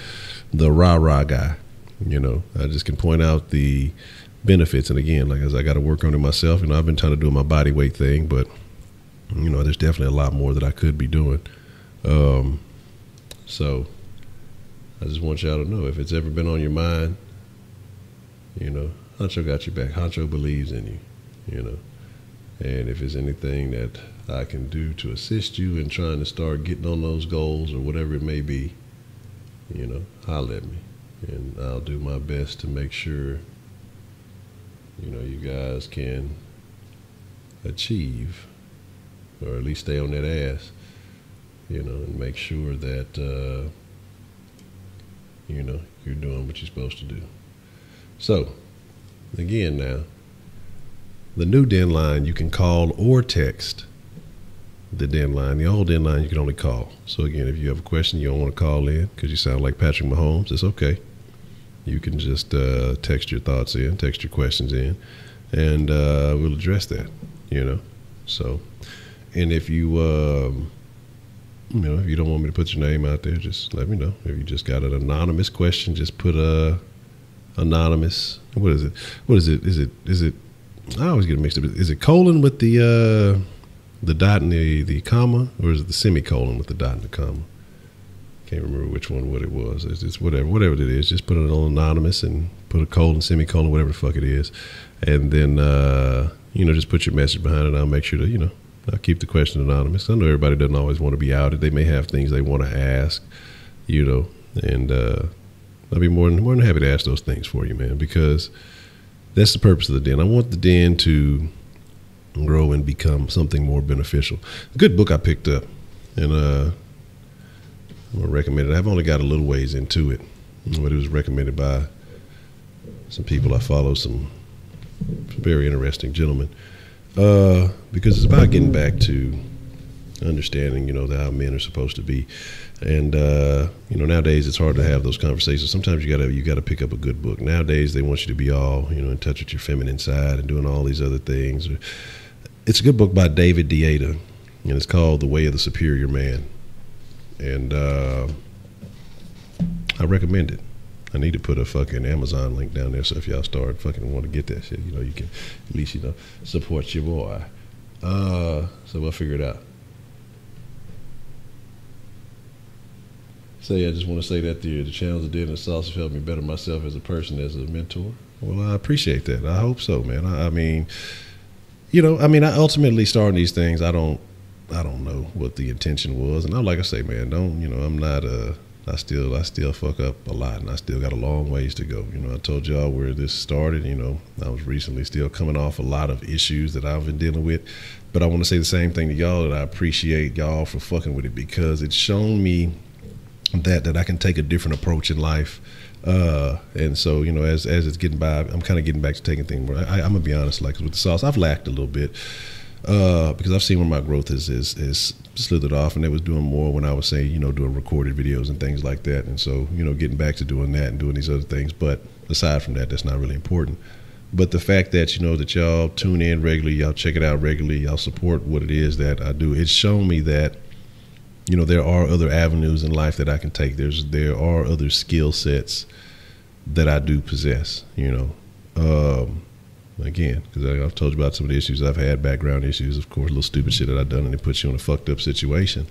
[SPEAKER 1] rah-rah guy. You know, I just can point out the benefits. And again, like, as I got to work on it myself, you know, I've been trying to do my body weight thing, but you know, there's definitely a lot more that I could be doing. So I just want y'all to know, if it's ever been on your mind, you know, Honcho got your back. Honcho believes in you, you know. And if there's anything that I can do to assist you in trying to start getting on those goals or whatever it may be, you know, holler at me. And I'll do my best to make sure, you know, you guys can achieve, or at least stay on that ass, you know, and make sure that, you know, you're doing what you're supposed to do. So, again now, the new den line, you can call or text the den line. The old den line, you can only call. So again, if you have a question, you don't want to call in because you sound like Patrick Mahomes, it's okay. You can just text your thoughts in, text your questions in, and we'll address that, you know. So, and if you, you know, if you don't want me to put your name out there, just let me know. If you just got an anonymous question, just put anonymous. What is it? What is it? Is it? I always get it mixed up. Is it colon with the dot and the comma, or is it the semicolon with the dot and the comma? Can't remember which one what it was. It's whatever it is. Just put it on anonymous and put a colon, semicolon, whatever the fuck it is, and then you know, just put your message behind it. I'll make sure to, you know, I'll keep the question anonymous. I know everybody doesn't always want to be outed. They may have things they want to ask, you know, and I'll be more than happy to ask those things for you, man, because that's the purpose of the den. I want the den to grow and become something more beneficial. A good book I picked up, and I'm gonna recommend it. I've only got a little ways into it, but it was recommended by some people I follow, some very interesting gentlemen, because it's about getting back to understanding, you know, how men are supposed to be. And you know, nowadays it's hard to have those conversations. Sometimes you gotta pick up a good book. Nowadays they want you to be all, you know, in touch with your feminine side and doing all these other things. It's a good book by David Deida, and it's called The Way of the Superior Man. And I recommend it. I need to put a fucking Amazon link down there, so if y'all start fucking want to get that shit, you know, you can at least, you know, support your boy. So we'll figure it out. So yeah, I just want to say that the channels of Den and Sauce have helped me better myself as a person, as a mentor. Well, I appreciate that. I hope so, man. I mean, you know, I mean, I ultimately starting these things, I don't know what the intention was. And I'm like I say, man, don't, you know, I'm not I still fuck up a lot, and I still got a long ways to go. You know, I told y'all where this started. You know, I was recently still coming off a lot of issues that I've been dealing with, but I want to say the same thing to y'all, that I appreciate y'all for fucking with it, because it's shown me that I can take a different approach in life And so, you know, as it's getting by, I'm kind of getting back to taking things more. I'm gonna be honest, like with the sauce, I've lacked a little bit because I've seen where my growth is slithered off, and it was doing more when I was saying, you know, doing recorded videos and things like that. And so, you know, getting back to doing that and doing these other things. But aside from that, that's not really important. But the fact that, you know, that y'all tune in regularly, y'all check it out regularly, y'all support what it is that I do, it's shown me that, you know, there are other avenues in life that I can take. There are other skill sets that I do possess, you know. Again, because I've told you about some of the issues I've had, background issues, of course, little stupid shit that I've done, and it puts you in a fucked up situation.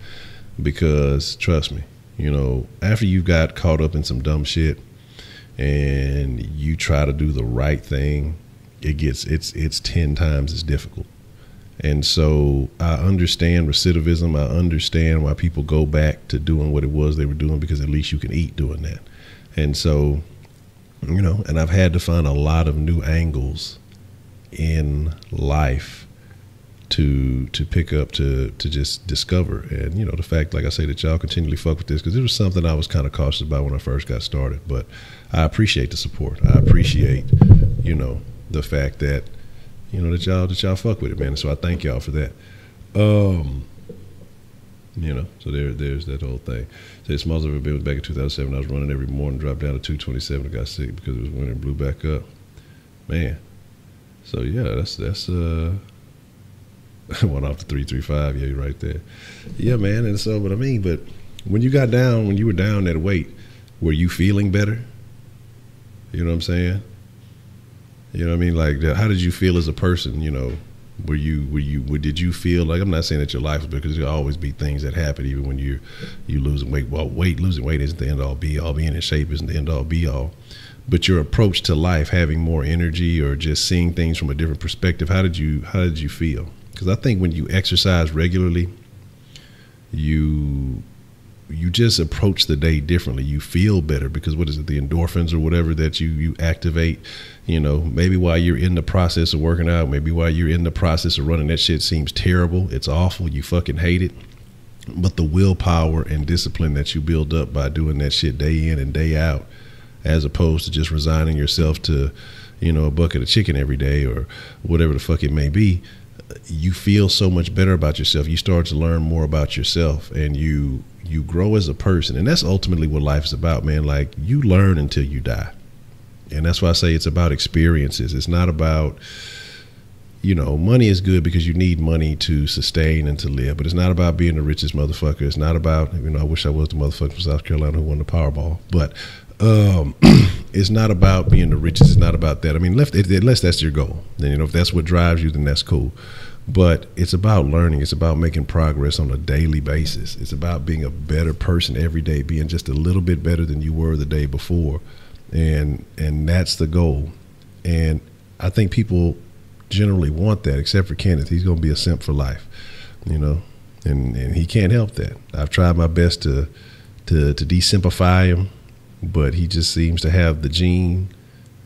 [SPEAKER 1] Because trust me, you know, after you got caught up in some dumb shit and you try to do the right thing, it's 10 times as difficult. And so I understand recidivism. I understand why people go back to doing what it was they were doing, because at least you can eat doing that. And so, you know, and I've had to find a lot of new angles in life to pick up, to just discover. And, you know, the fact, like I say, that y'all continually fuck with this, because it was something I was kind of cautious about when I first got started. But I appreciate the support. I appreciate, you know, the fact that, you know, that y'all fuck with it, man. And so I thank y'all for that. You know, so there's that whole thing. So the smallest I've ever been was back in 2007. I was running every morning, dropped down to 227, and got sick because it was winter and blew back up. Man. So yeah, that's one off the 335. Yeah, you're right there. Yeah, man. And so, but I mean, but when you got down, when you were down that weight, were you feeling better? You know what I'm saying? You know what I mean? Like, how did you feel as a person? You know, did you feel like, I'm not saying that your life was, because there'll always be things that happen even when you losing weight. Well, losing weight isn't the end all be all. Being in shape isn't the end all be all. But your approach to life, having more energy or just seeing things from a different perspective, how did you feel? Because I think when you exercise regularly, you just approach the day differently. You feel better because, what is it, the endorphins or whatever that you activate, you know, maybe while you're in the process of working out, maybe while you're in the process of running, that shit seems terrible. It's awful. You fucking hate it. But the willpower and discipline that you build up by doing that shit day in and day out, as opposed to just resigning yourself to, you know, a bucket of chicken every day or whatever the fuck it may be, you feel so much better about yourself. You start to learn more about yourself, and you grow as a person. And that's ultimately what life is about, man. Like, you learn until you die. And that's why I say it's about experiences. It's not about, you know, money is good because you need money to sustain and to live, but it's not about being the richest motherfucker. It's not about, you know, I wish I was the motherfucker from South Carolina who won the Powerball, but it's not about being the richest. It's not about that. I mean, unless that's your goal, then, you know, if that's what drives you, then that's cool. But it's about learning. It's about making progress on a daily basis. It's about being a better person every day, being just a little bit better than you were the day before. And that's the goal. And I think people generally want that, except for Kenneth. He's going to be a simp for life, you know, and he can't help that. I've tried my best to de-simplify him, but he just seems to have the gene,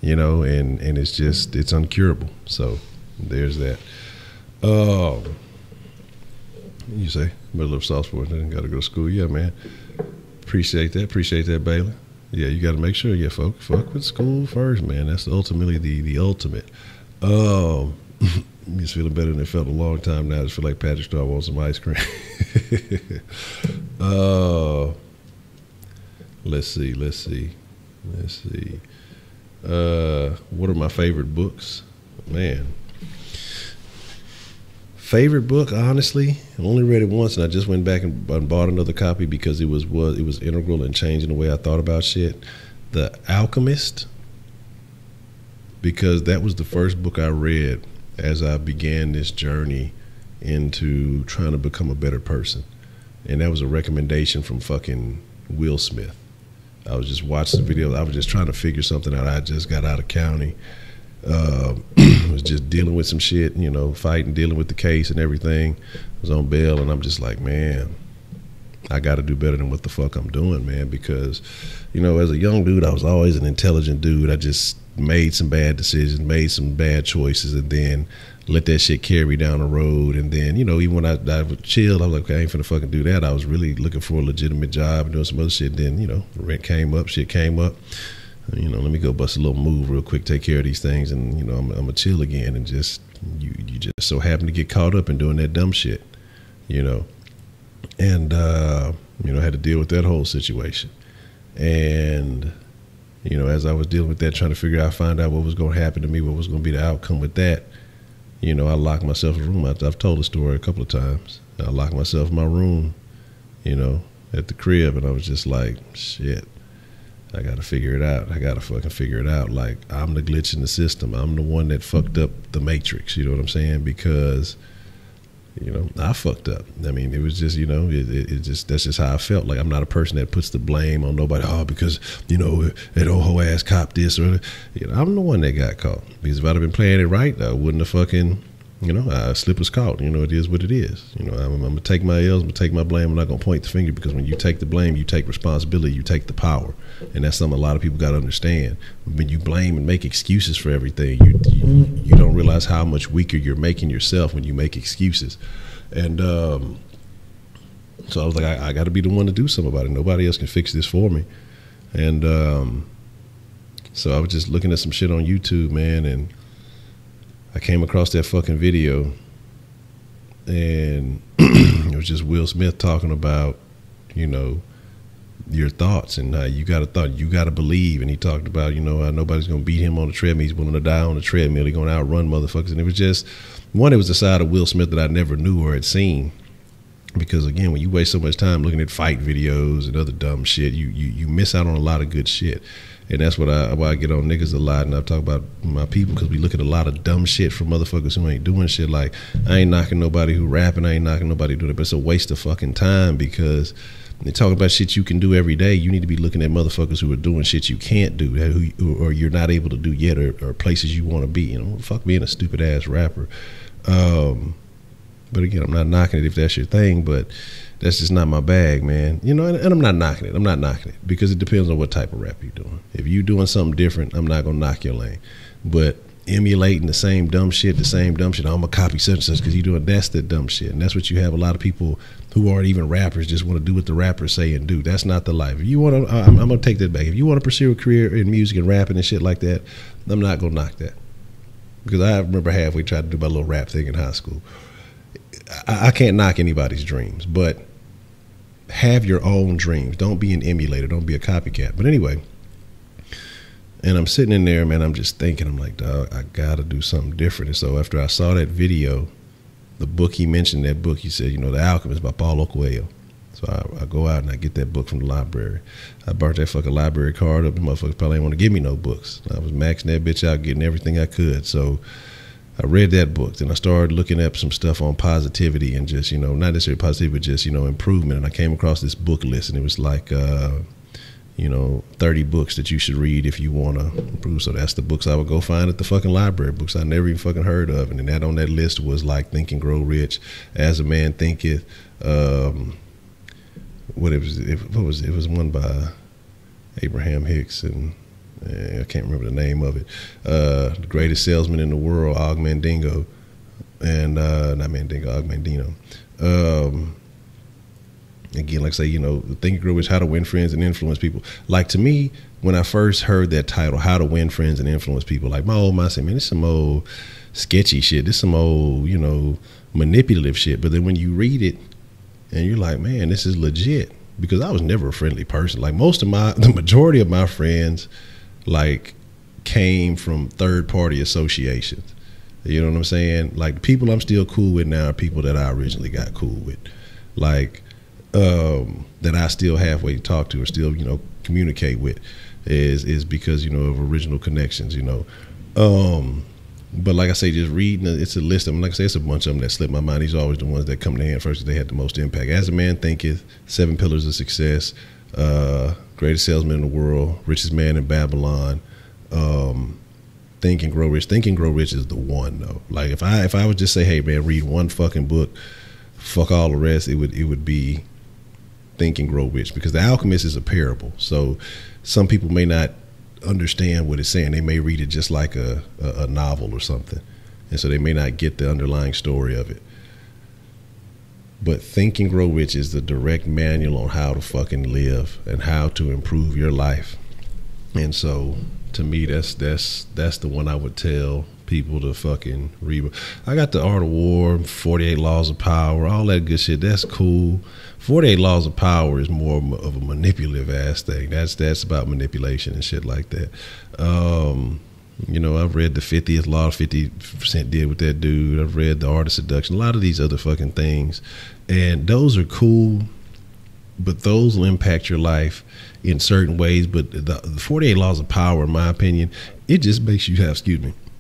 [SPEAKER 1] you know, and it's uncurable. So there's that. You say, middle of soft sport, then got to go to school. Yeah, man. Appreciate that, Bailey. Yeah, you got to make sure, fuck with school first, man. That's ultimately the ultimate. Just feeling better than it felt a long time now. I just feel like Patrick Star wants some ice cream. Let's see. What are my favorite books? Man. Favorite book, honestly, I only read it once, and I just went back and bought another copy because it was integral in changing the way I thought about shit. The Alchemist, because that was the first book I read as I began this journey into trying to become a better person. And that was a recommendation from fucking Will Smith. I was just watching the video. I was just trying to figure something out. I just got out of county. Was just dealing with some shit, you know, dealing with the case and everything. I was on bail, and I'm just like, man, I got to do better than what the fuck I'm doing, man. Because, you know, as a young dude, I was always an intelligent dude. I just made some bad decisions, made some bad choices, and then let that shit carry me down the road. And then, you know, even when I chilled, I was like, okay, I ain't finna fucking do that. I was really looking for a legitimate job and doing some other shit. Then, you know, rent came up, shit came up. you know, let me go bust a little move real quick, take care of these things, and you know, I'm gonna chill again. And just you just so happen to get caught up in doing that dumb shit, you know, and you know, I had to deal with that whole situation. And you know, as I was dealing with that, trying to figure out, find out what was going to happen to me, what was going to be the outcome with that, you know, I locked myself in a room. I've told the story a couple of times. I locked myself in my room, you know, at the crib, and I was just like, shit, I got to figure it out. I got to fucking figure it out. Like, I'm the glitch in the system. I'm the one that fucked up the matrix, you know what I'm saying? Because, you know, I fucked up. I mean, it was just, you know, it just, that's just how I felt. Like, I'm not a person that puts the blame on nobody. Oh, because, you know, that old hoe ass cop this or, you know, I'm the one that got caught. Because if I'd have been playing it right, I wouldn't have fucking, you know, slip was caught. You know, it is what it is. You know, I'm going to take my L's, I'm going to take my blame. I'm not going to point the finger, because when you take the blame, you take responsibility, you take the power. And that's something a lot of people got to understand. When you blame and make excuses for everything, you don't realize how much weaker you're making yourself when you make excuses. And so I was like, I got to be the one to do something about it. Nobody else can fix this for me. And so I was just looking at some shit on YouTube, man, and I came across that fucking video, and it was just Will Smith talking about, you know, your thoughts and how you got to thought, you got to believe. And he talked about, you know, nobody's going to beat him on the treadmill. He's willing to die on the treadmill. He's going to outrun motherfuckers. And it was just, one, it was the side of Will Smith that I never knew or had seen. Because again, when you waste so much time looking at fight videos and other dumb shit, you miss out on a lot of good shit. And that's why I get on niggas a lot, and I talk about my people, because we look at a lot of dumb shit from motherfuckers who ain't doing shit. Like, I ain't knocking nobody who rapping, I ain't knocking nobody doing it, but it's a waste of fucking time, because they talk about shit you can do every day. You need to be looking at motherfuckers who are doing shit you can't do, or you're not able to do yet, or places you want to be. You know, fuck being a stupid ass rapper. But again, I'm not knocking it if that's your thing, but that's just not my bag, man. You know, and I'm not knocking it. I'm not knocking it, because it depends on what type of rap you're doing. If you're doing something different, I'm not going to knock your lane. But emulating the same dumb shit, I'm going to copy such and such because you're doing, that's the dumb shit. And that's what you have a lot of people who aren't even rappers just want to do what the rappers say and do. That's not the life. If you want to, I'm going to take that back. If you want to pursue a career in music and rapping and shit like that, I'm not going to knock that. Because I remember halfway tried to do my little rap thing in high school. I can't knock anybody's dreams, but have your own dreams. Don't be an emulator. Don't be a copycat. But anyway, and I'm sitting in there, man, I'm just thinking, I'm like, dog, I got to do something different. And so after I saw that video, the book he mentioned, that book, he said, you know, The Alchemist by Paulo Coelho. So I go out and I get that book from the library. I burnt that fucking library card up. The motherfuckers probably didn't want to give me no books. I was maxing that bitch out, getting everything I could. So I read that book, then I started looking up some stuff on positivity and just, you know, not necessarily positivity, but just, you know, improvement. And I came across this book list, and it was like, you know, 30 books that you should read if you want to improve. So that's the books I would go find at the fucking library, books I never even fucking heard of. And then that on that list was like Think and Grow Rich, As a Man Thinketh. What it was one by Abraham Hicks, and I can't remember the name of it. The Greatest Salesman in the World, Og Mandingo, and not Mandingo, Og Mandino. Again, like I say, you know, Think and Grow Rich, How to Win Friends and Influence People. Like, to me, when I first heard that title, How to Win Friends and Influence People, like, my old mind said, man, this is some old sketchy shit. This is some old, you know, manipulative shit. But then when you read it and you're like, man, this is legit. Because I was never a friendly person. Like, the majority of my friends, like, came from third-party associations. You know what I'm saying? Like, the people I'm still cool with now are people that I originally got cool with. Like, that I still halfway talk to or still, you know, communicate with is because, you know, of original connections, you know. But like I say, just reading, it's a list of them. Like I say, it's a bunch of them that slip my mind. These are always the ones that come to hand first because they had the most impact. As a Man Thinketh, 7 Pillars of Success, Greatest Salesman in the World, Richest Man in Babylon, Think and Grow Rich. Think and Grow Rich is the one, though. Like, if I would just say, hey, man, read one fucking book, fuck all the rest, it would be Think and Grow Rich, because The Alchemist is a parable. So some people may not understand what it's saying. They may read it just like a novel or something, and so they may not get the underlying story of it. But Think and Grow Rich is the direct manual on how to fucking live and how to improve your life. And so to me, that's the one I would tell people to fucking read. I got the Art of War, 48 Laws of Power, all that good shit. That's cool. 48 Laws of Power is more of a manipulative ass thing. That's about manipulation and shit like that. You know, I've read the 50th Law, 50% did with that dude. I've read the Art of Seduction, a lot of these other fucking things. And those are cool, but those will impact your life in certain ways. But the 48 Laws of Power, in my opinion, it just makes you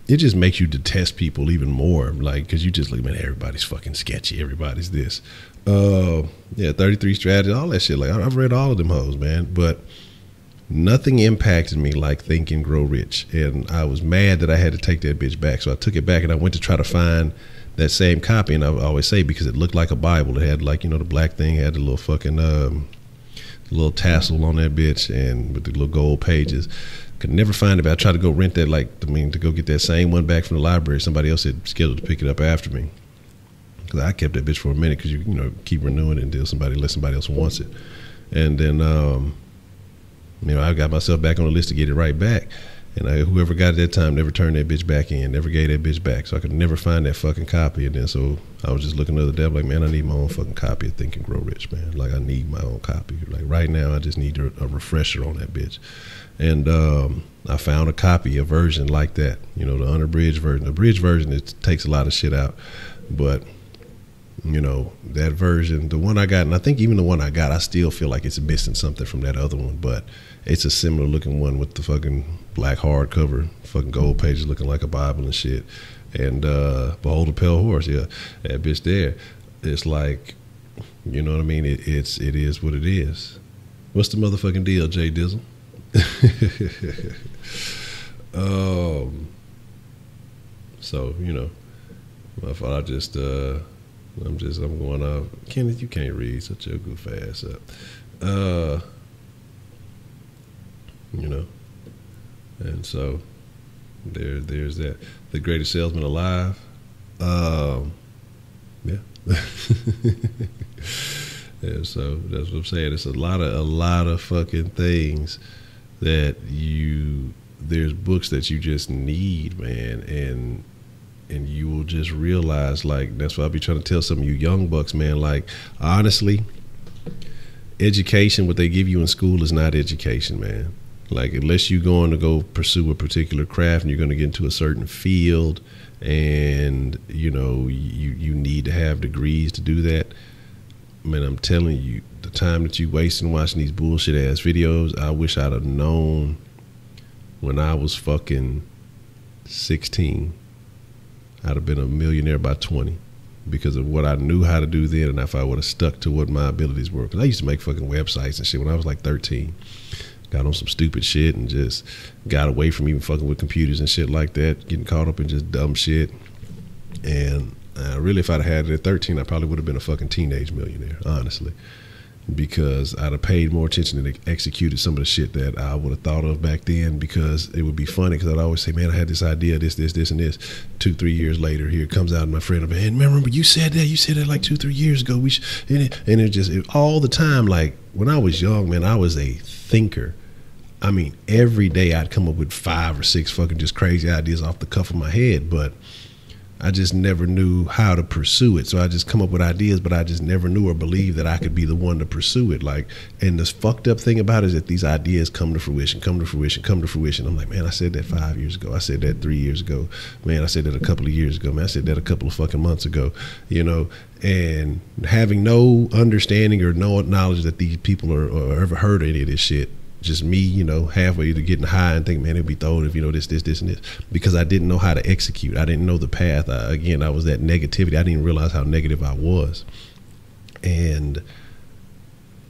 [SPEAKER 1] it just makes you detest people even more. Like, because you just look, man, everybody's fucking sketchy. Everybody's this. 33 Strategies, all that shit. Like, I've read all of them hoes, man. But nothing impacted me like Think and Grow Rich. And I was mad that I had to take that bitch back. So I took it back and I went to try to find that same copy. And I always say, because it looked like a Bible. It had, like, you know, the black thing had the little fucking little tassel on that bitch and with the little gold pages. Could never find it, but I tried to go rent that, to go get that same one back from the library. Somebody else had scheduled to pick it up after me. Because I kept that bitch for a minute, because you know, keep renewing it until somebody else wants it. And then, you know, I got myself back on the list to get it right back. And whoever got it that time never turned that bitch back in, never gave that bitch back. So I could never find that fucking copy. And then so I was just looking the other day, like, man, I need my own fucking copy of Think and Grow Rich, man. Like, I need my own copy. Like, right now, I just need a refresher on that bitch. And I found a copy, a version like that, you know, the unabridged version. The abridged version, it takes a lot of shit out. But, you know, that version, the one I got, and I think even the one I got, I still feel like it's missing something from that other one. But it's a similar looking one with the fucking black hardcover, fucking gold pages looking like a Bible and shit. And Behold a Pale Horse, yeah, that bitch there. It's like, you know what I mean? It is what it is. What's the motherfucking deal, Jay Dizzle? So, you know, I thought I'm going off. Kenneth, you can't read, such a goof ass up. You know, and so there's that. The Greatest Salesman Alive. Yeah. And so that's what I'm saying. It's a lot of fucking things that there's books that you just need, man, and you will just realize, like, that's what I'll be trying to tell some of you young bucks, man. Like, honestly, education, what they give you in school is not education, man. Like, unless you're going to go pursue a particular craft and you're going to get into a certain field, and you know you need to have degrees to do that. Man, I'm telling you, the time that you wasting watching these bullshit ass videos, I wish I'd have known when I was fucking 16. I'd have been a millionaire by 20 because of what I knew how to do then, and if I would have stuck to what my abilities were. Because I used to make fucking websites and shit when I was like 13. Got on some stupid shit and just got away from even fucking with computers and shit like that, getting caught up in just dumb shit. And really, if I'd had it at 13, I probably would have been a fucking teenage millionaire, honestly, because I'd have paid more attention and executed some of the shit that I would have thought of back then, because it would be funny, because I'd always say, man, I had this idea, this, and this. 2-3 years later, here it comes out, and my friend, man, remember you said that like 2-3 years ago. And it just all the time. Like, when I was young, man, I was a thinker. I mean, every day I'd come up with 5 or 6 fucking just crazy ideas off the cuff of my head, but I just never knew how to pursue it. So I just come up with ideas, but I just never knew or believed that I could be the one to pursue it. Like, and this fucked up thing about it is that these ideas come to fruition. I'm like, man, I said that 5 years ago. I said that 3 years ago. Man, I said that a couple of years ago. Man, I said that a couple of fucking months ago, you know, and having no understanding or no knowledge that these people are ever heard of any of this shit. Just me, you know, halfway to getting high and thinking, man, it'd be throwed if, you know, this, and this. Because I didn't know how to execute. I didn't know the path. I was that negativity. I didn't realize how negative I was. And,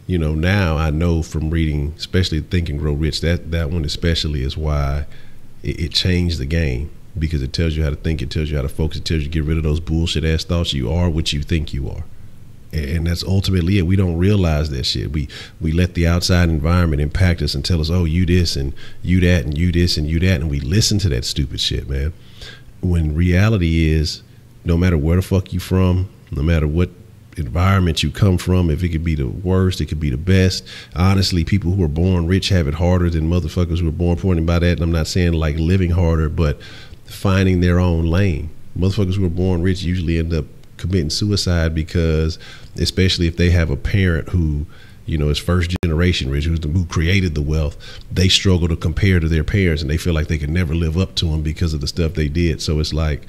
[SPEAKER 1] you know, now I know from reading, especially Think and Grow Rich, that one especially is why it changed the game. Because it tells you how to think. It tells you how to focus. It tells you to get rid of those bullshit ass thoughts. You are what you think you are. And that's ultimately it. We don't realize that shit. We let the outside environment impact us and tell us, oh, you this and you that and you this and you that. And we listen to that stupid shit, man. When reality is, no matter where the fuck you from, no matter what environment you come from, if it could be the worst, it could be the best. Honestly, people who are born rich have it harder than motherfuckers who are born poor. And by that, I'm not saying like living harder, but finding their own lane. Motherfuckers who are born rich usually end up committing suicide because, especially if they have a parent who, you know, is first generation rich, who created the wealth, they struggle to compare to their parents, and they feel like they can never live up to them because of the stuff they did. So it's like,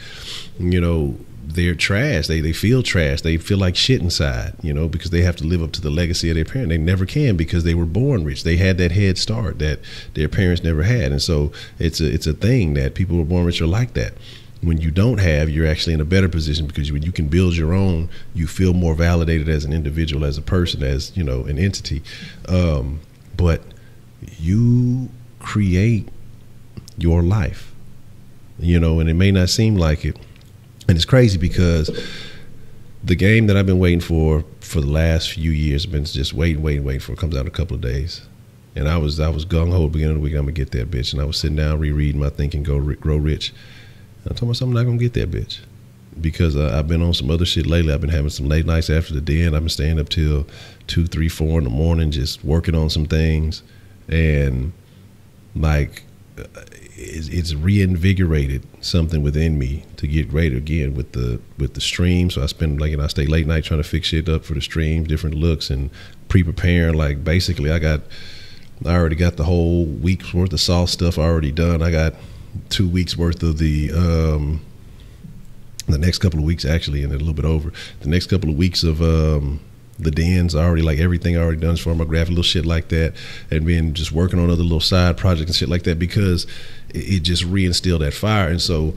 [SPEAKER 1] you know, they're trash. They feel trash. They feel like shit inside, you know, because they have to live up to the legacy of their parent. They never can because they were born rich. They had that head start that their parents never had. And so it's a thing that people who are born rich are like that. When you don't have, you're actually in a better position, because when you can build your own, you feel more validated as an individual, as a person, as, you know, an entity. But you create your life, you know, and it may not seem like it. And it's crazy because the game that I've been waiting for the last few years, I've been just waiting for it. Comes out in a couple of days. And I was gung-ho at the beginning of the week, I'm going to get that bitch. And I was sitting down rereading my Think and Grow Rich. And I told myself I'm not going to get that bitch, because I've been on some other shit lately. I've been having some late nights after the den. I've been staying up till 2, 3, 4 in the morning just working on some things. And like, it's reinvigorated something within me to get greater again with the stream. So I spend, like, you know, I stay late night trying to fix shit up for the streams, different looks, and pre-preparing. Like, basically I already got the whole week's worth of sauce stuff already done. I got 2 weeks worth of the next couple of weeks, actually, and a little bit over the next couple of weeks of the dens. Already, like, everything already done for my graphic, little shit like that, and been just working on other little side projects and shit like that, because it just reinstilled that fire. And so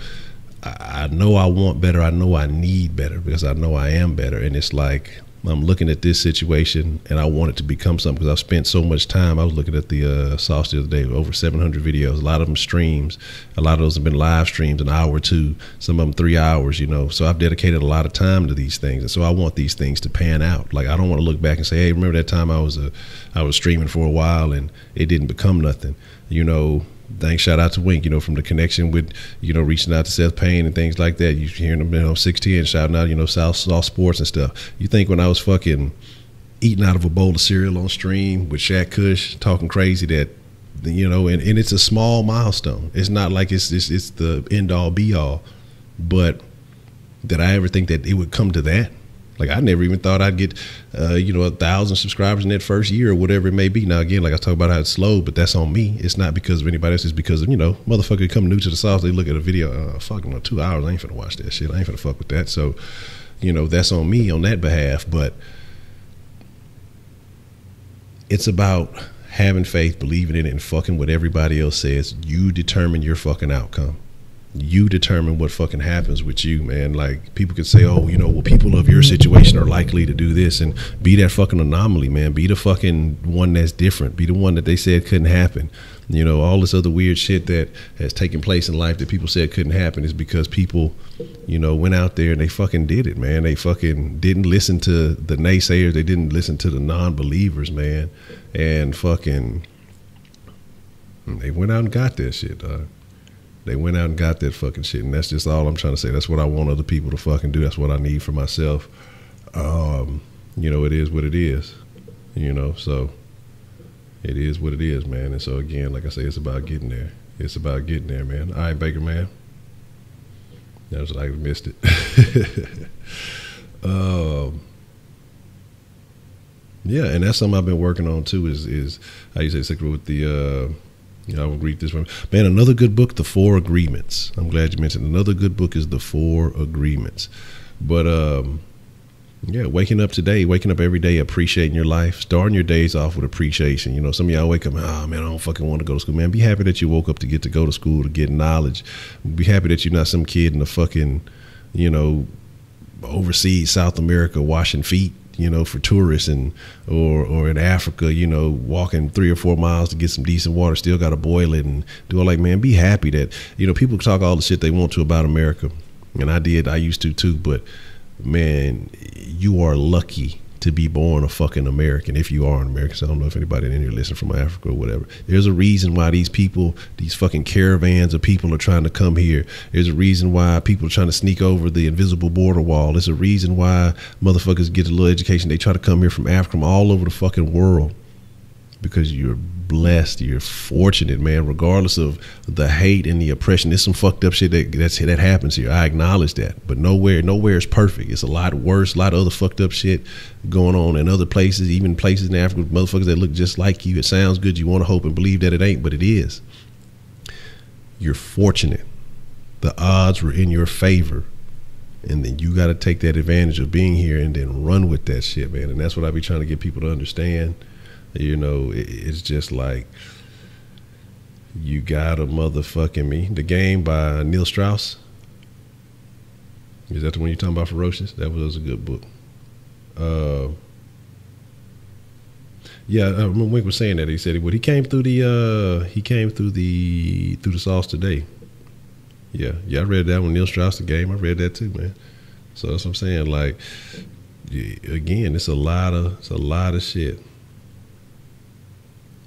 [SPEAKER 1] I know I want better. I know I need better, because I know I am better. And it's like, I'm looking at this situation and I want it to become something, because I've spent so much time. I was looking at the sauce the other day, over 700 videos, a lot of them streams. A lot of those have been live streams, an hour or two, some of them 3 hours, you know. So I've dedicated a lot of time to these things. And so I want these things to pan out. Like, I don't want to look back and say, hey, remember that time I was streaming for a while and it didn't become nothing, you know. Thanks, shout out to Wink, you know, from the connection with, you know, reaching out to Seth Payne and things like that. You hearing them, you know, 610 shouting out, you know, South Sports and stuff. You think when I was fucking eating out of a bowl of cereal on stream with Shaq Kush talking crazy that, you know, and it's a small milestone. It's not like it's the end all be all, but did I ever think that it would come to that? Like, I never even thought I'd get, you know, 1,000 subscribers in that first year or whatever it may be. Now, again, like I talk about how it's slow, but that's on me. It's not because of anybody else. It's because of, you know, motherfucker come new to the sauce. They look at a video, fuck, you know, 2 hours. I ain't finna watch that shit. I ain't finna fuck with that. So, you know, that's on me on that behalf. But it's about having faith, believing in it, and fucking what everybody else says. You determine your fucking outcome. You determine what fucking happens with you, man. Like, people could say, oh, you know, well, people of your situation are likely to do this, and be that fucking anomaly, man. Be the fucking one that's different. Be the one that they said couldn't happen. You know, all this other weird shit that has taken place in life that people said couldn't happen is because people, you know, went out there and they fucking did it, man. They fucking didn't listen to the naysayers. They didn't listen to the non-believers, man. And fucking, they went out and got that shit, dog. They went out and got that fucking shit, and that's just all I'm trying to say. That's what I want other people to fucking do. That's what I need for myself. You know, it is what it is, you know, so it is what it is, man. And so, again, like I say, it's about getting there. It's about getting there, man. All right, Baker, man. That was like I missed it. Yeah, and that's something I've been working on, too, is how you say, with the, you know, I will read this one. Man, another good book, The 4 Agreements. I'm glad you mentioned another good book is The 4 Agreements. But, yeah, waking up every day, appreciating your life, starting your days off with appreciation. You know, some of y'all wake up, oh, man, I don't fucking want to go to school. Man, be happy that you woke up to go to school, to get knowledge. Be happy that you're not some kid in the fucking, you know, overseas South America washing feet, you know, for tourists, and or in Africa, you know, walking 3 or 4 miles to get some decent water, still got to boil it and do all. Like, man, be happy that, you know, people talk all the shit they want to about America, and I used to too, but man, you are lucky to be born a fucking American. If you are an American, so I don't know if anybody in here listening from Africa or whatever. There's a reason why these people, these fucking caravans of people are trying to come here. There's a reason why people are trying to sneak over the invisible border wall. There's a reason why motherfuckers get a little education. They try to come here from Africa, from all over the fucking world, because you're blessed, you're fortunate, man, regardless of the hate and the oppression. There's some fucked up shit that happens here. I acknowledge that, but nowhere is perfect. It's a lot worse, a lot of other fucked up shit going on in other places, even places in Africa, motherfuckers that look just like you. It sounds good, you want to hope and believe that it ain't, but it is. You're fortunate. The odds were in your favor, and then you got to take that advantage of being here and then run with that shit, man. And that's what I be trying to get people to understand. You know, it's just like, you gotta motherfucking me. The Game by Neil Strauss. Is that the one you're talking about, Ferocious? That was a good book. Yeah, I remember Wink was saying that. He said he came through the sauce today. Yeah, I read that one, Neil Strauss, The Game. I read that too, man. So that's what I'm saying. Like, again, it's a lot of shit.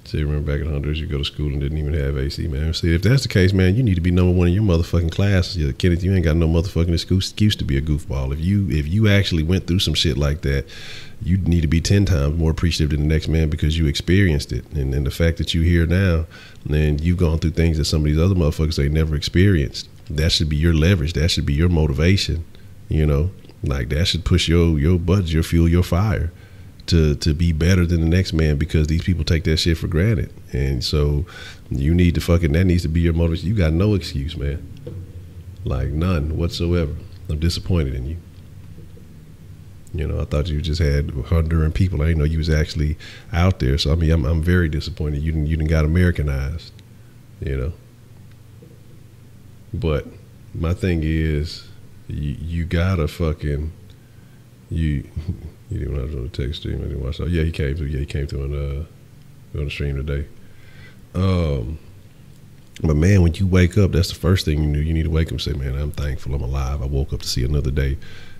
[SPEAKER 1] So you remember back in the hundreds, you go to school and didn't even have AC, man. See, if that's the case, man, you need to be number one in your motherfucking class. Kenneth, you ain't got no motherfucking excuse to be a goofball. If you actually went through some shit like that, you need to be 10 times more appreciative than the next man, because you experienced it. And the fact that you here now, and you've gone through things that some of these other motherfuckers ain't never experienced. That should be your leverage. That should be your motivation. You know, like, that should push your buttons, your fuel, your fire, to be better than the next man, because these people take that shit for granted. And so you need to that needs to be your motivation. You got no excuse, man. Like, none whatsoever. I'm disappointed in you. You know, I thought you just had Honduran people. I didn't know you was actually out there. So I mean, I'm very disappointed. You didn't got Americanized, you know. But my thing is, you gotta fucking He didn't want to on the text stream. I didn't watch. Yeah, he came through. Yeah, he came through on the stream today. But man, when you wake up, that's the first thing you do. You need to wake up and say, man, I'm thankful I'm alive. I woke up to see another day.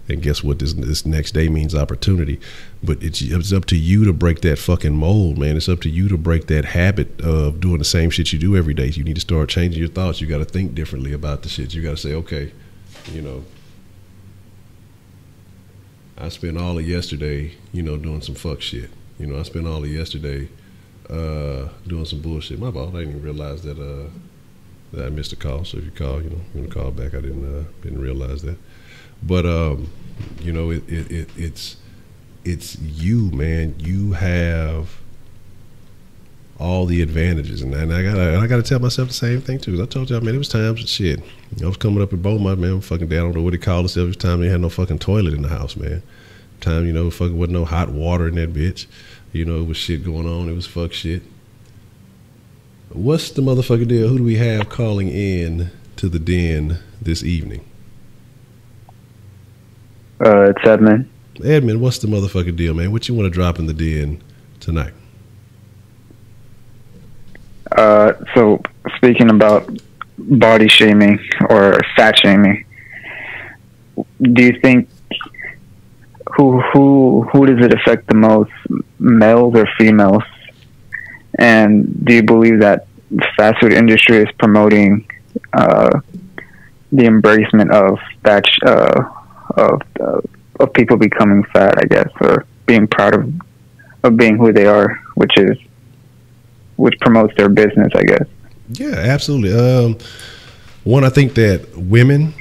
[SPEAKER 1] And guess what? This next day means opportunity. But it's up to you to break that fucking mold, man. It's up to you to break that habit of doing the same shit you do every day. You need to start changing your thoughts. You got to think differently about the shit. You got to say, okay, you know, I spent all of yesterday, you know, doing some fuck shit. You know, I spent all of yesterday doing some bullshit. My fault. I didn't even realize that I missed a call. So if you call, you know, you want to call back. I didn't realize that. But you know, it's you, man. You have all the advantages, and I gotta tell myself the same thing too. Cause I told y'all, man, it was times shit. I was coming up in Beaumont, man. Fucking day, I don't know what they called themselves. It was time they had no fucking toilet in the house, man. Time, you know, fucking wasn't no hot water in that bitch. You know, it was shit going on. It was fuck shit. What's the motherfucking deal? Who do we have calling in to the den this evening?
[SPEAKER 2] It's Edmund.
[SPEAKER 1] Edmund, what's the motherfucking deal, man? What you want to drop in the den tonight?
[SPEAKER 2] So speaking about body shaming or fat shaming, do you think who does it affect the most, males or females? And do you believe that the fast food industry is promoting the embracement of that of people becoming fat, I guess, or being proud of being who they are, which promotes their business, I guess? Yeah,
[SPEAKER 1] absolutely. One, I think that women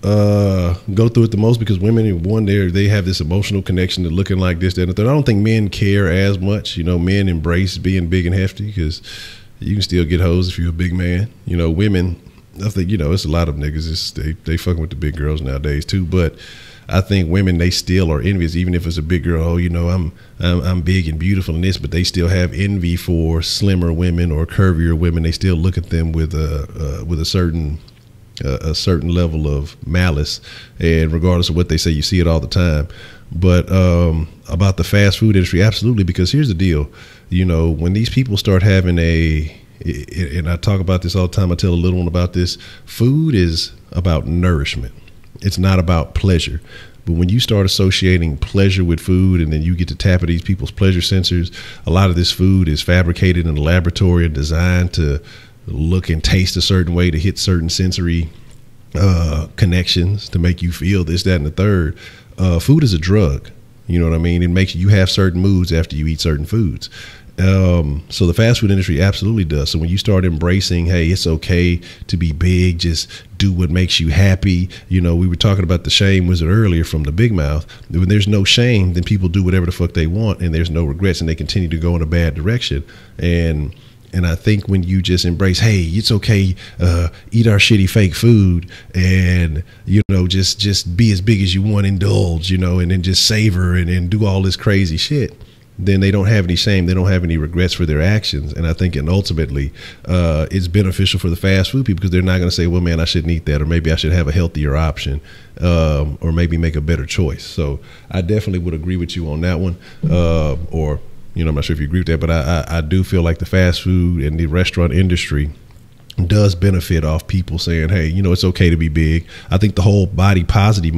[SPEAKER 1] go through it the most, because women, one, they have this emotional connection to looking like this, that, and the third. I don't think men care as much. You know, men embrace being big and hefty, because you can still get hoes if you're a big man. You know, women, I think, you know, it's a lot of niggas. They fucking with the big girls nowadays too. But I think women, they still are envious, even if it's a big girl. Oh, you know, I'm big and beautiful and this, but they still have envy for slimmer women or curvier women. They still look at them with a certain level of malice, and regardless of what they say, you see it all the time. But about the fast food industry, absolutely, because here's the deal. You know, when these people start having and I talk about this all the time, I tell a little one about this, food is about nourishment. It's not about pleasure. But when you start associating pleasure with food, and then you get to tap at these people's pleasure sensors, a lot of this food is fabricated in a laboratory and designed to look and taste a certain way to hit certain sensory connections to make you feel this, that, and the third. Food is a drug. You know what I mean? It makes you have certain moods after you eat certain foods. So the fast food industry absolutely does. So when you start embracing, hey, it's okay to be big, just do what makes you happy. You know, we were talking about the shame wizard earlier from the Big Mouth. When there's no shame, then people do whatever the fuck they want, and there's no regrets, and they continue to go in a bad direction. And I think when you just embrace, hey, it's okay, eat our shitty fake food, and, you know, just be as big as you want, indulge, you know, and then just savor and do all this crazy shit, then they don't have any shame. They don't have any regrets for their actions. And I think, and ultimately, it's beneficial for the fast food people, because they're not going to say, well, man, I shouldn't eat that, or maybe I should have a healthier option, or maybe make a better choice. So I definitely would agree with you on that one. Or, you know, I'm not sure if you agree with that, but I do feel like the fast food and the restaurant industry does benefit off people saying, hey, you know, it's okay to be big. I think the whole body positive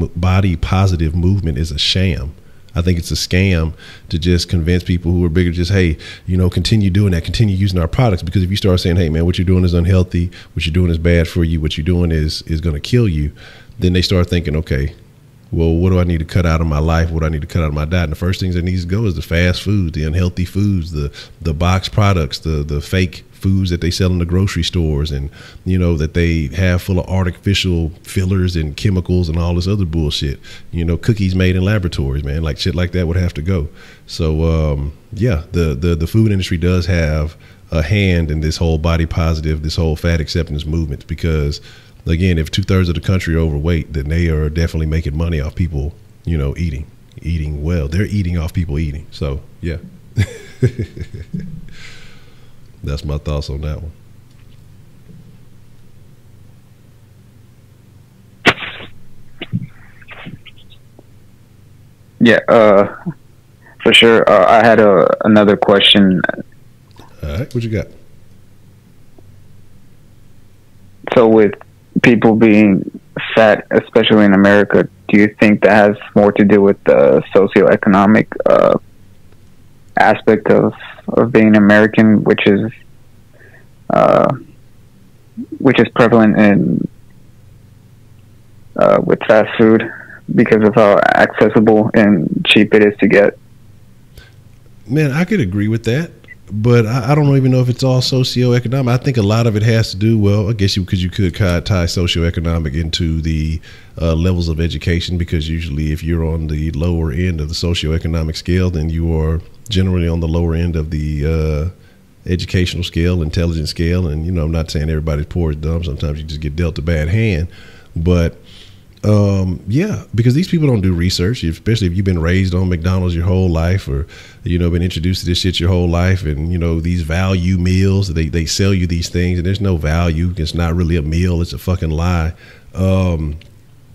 [SPEAKER 1] movement is a sham. I think it's a scam to just convince people who are bigger, just, hey, you know, continue doing that, continue using our products. Because if you start saying, hey, man, what you're doing is unhealthy, what you're doing is bad for you, what you're doing is going to kill you, then they start thinking, okay, well, what do I need to cut out of my life? What do I need to cut out of my diet? And the first things that needs to go is the fast food, the unhealthy foods, the box products, the fake foods that they sell in the grocery stores, and, you know, that they have full of artificial fillers and chemicals and all this other bullshit. You know, cookies made in laboratories, man, like shit like that would have to go. So, yeah, the food industry does have a hand in this whole body positive, this whole fat acceptance movement, because, again, if 2/3 of the country are overweight, then they are definitely making money off people, you know, eating well. They're eating off people eating. So, yeah. That's my thoughts on that one.
[SPEAKER 2] Yeah, for sure. I had another question.
[SPEAKER 1] All right, what you got?
[SPEAKER 2] So with people being fat, especially in America, do you think that has more to do with the socioeconomic aspect of being American, which is prevalent in with fast food, because of how accessible and cheap it is to get?
[SPEAKER 1] Man, I could agree with that, but I don't even know if it's all socioeconomic. I think a lot of it has to do, well, I guess you could tie socioeconomic into the levels of education, because usually if you're on the lower end of the socioeconomic scale, then you are generally on the lower end of the educational scale, intelligence scale. And, you know, I'm not saying everybody's poor is dumb. Sometimes you just get dealt a bad hand. But yeah, because these people don't do research, especially if you've been raised on McDonald's your whole life, or, you know, been introduced to this shit your whole life. And, you know, these value meals, they sell you these things, and there's no value. It's not really a meal. It's a fucking lie.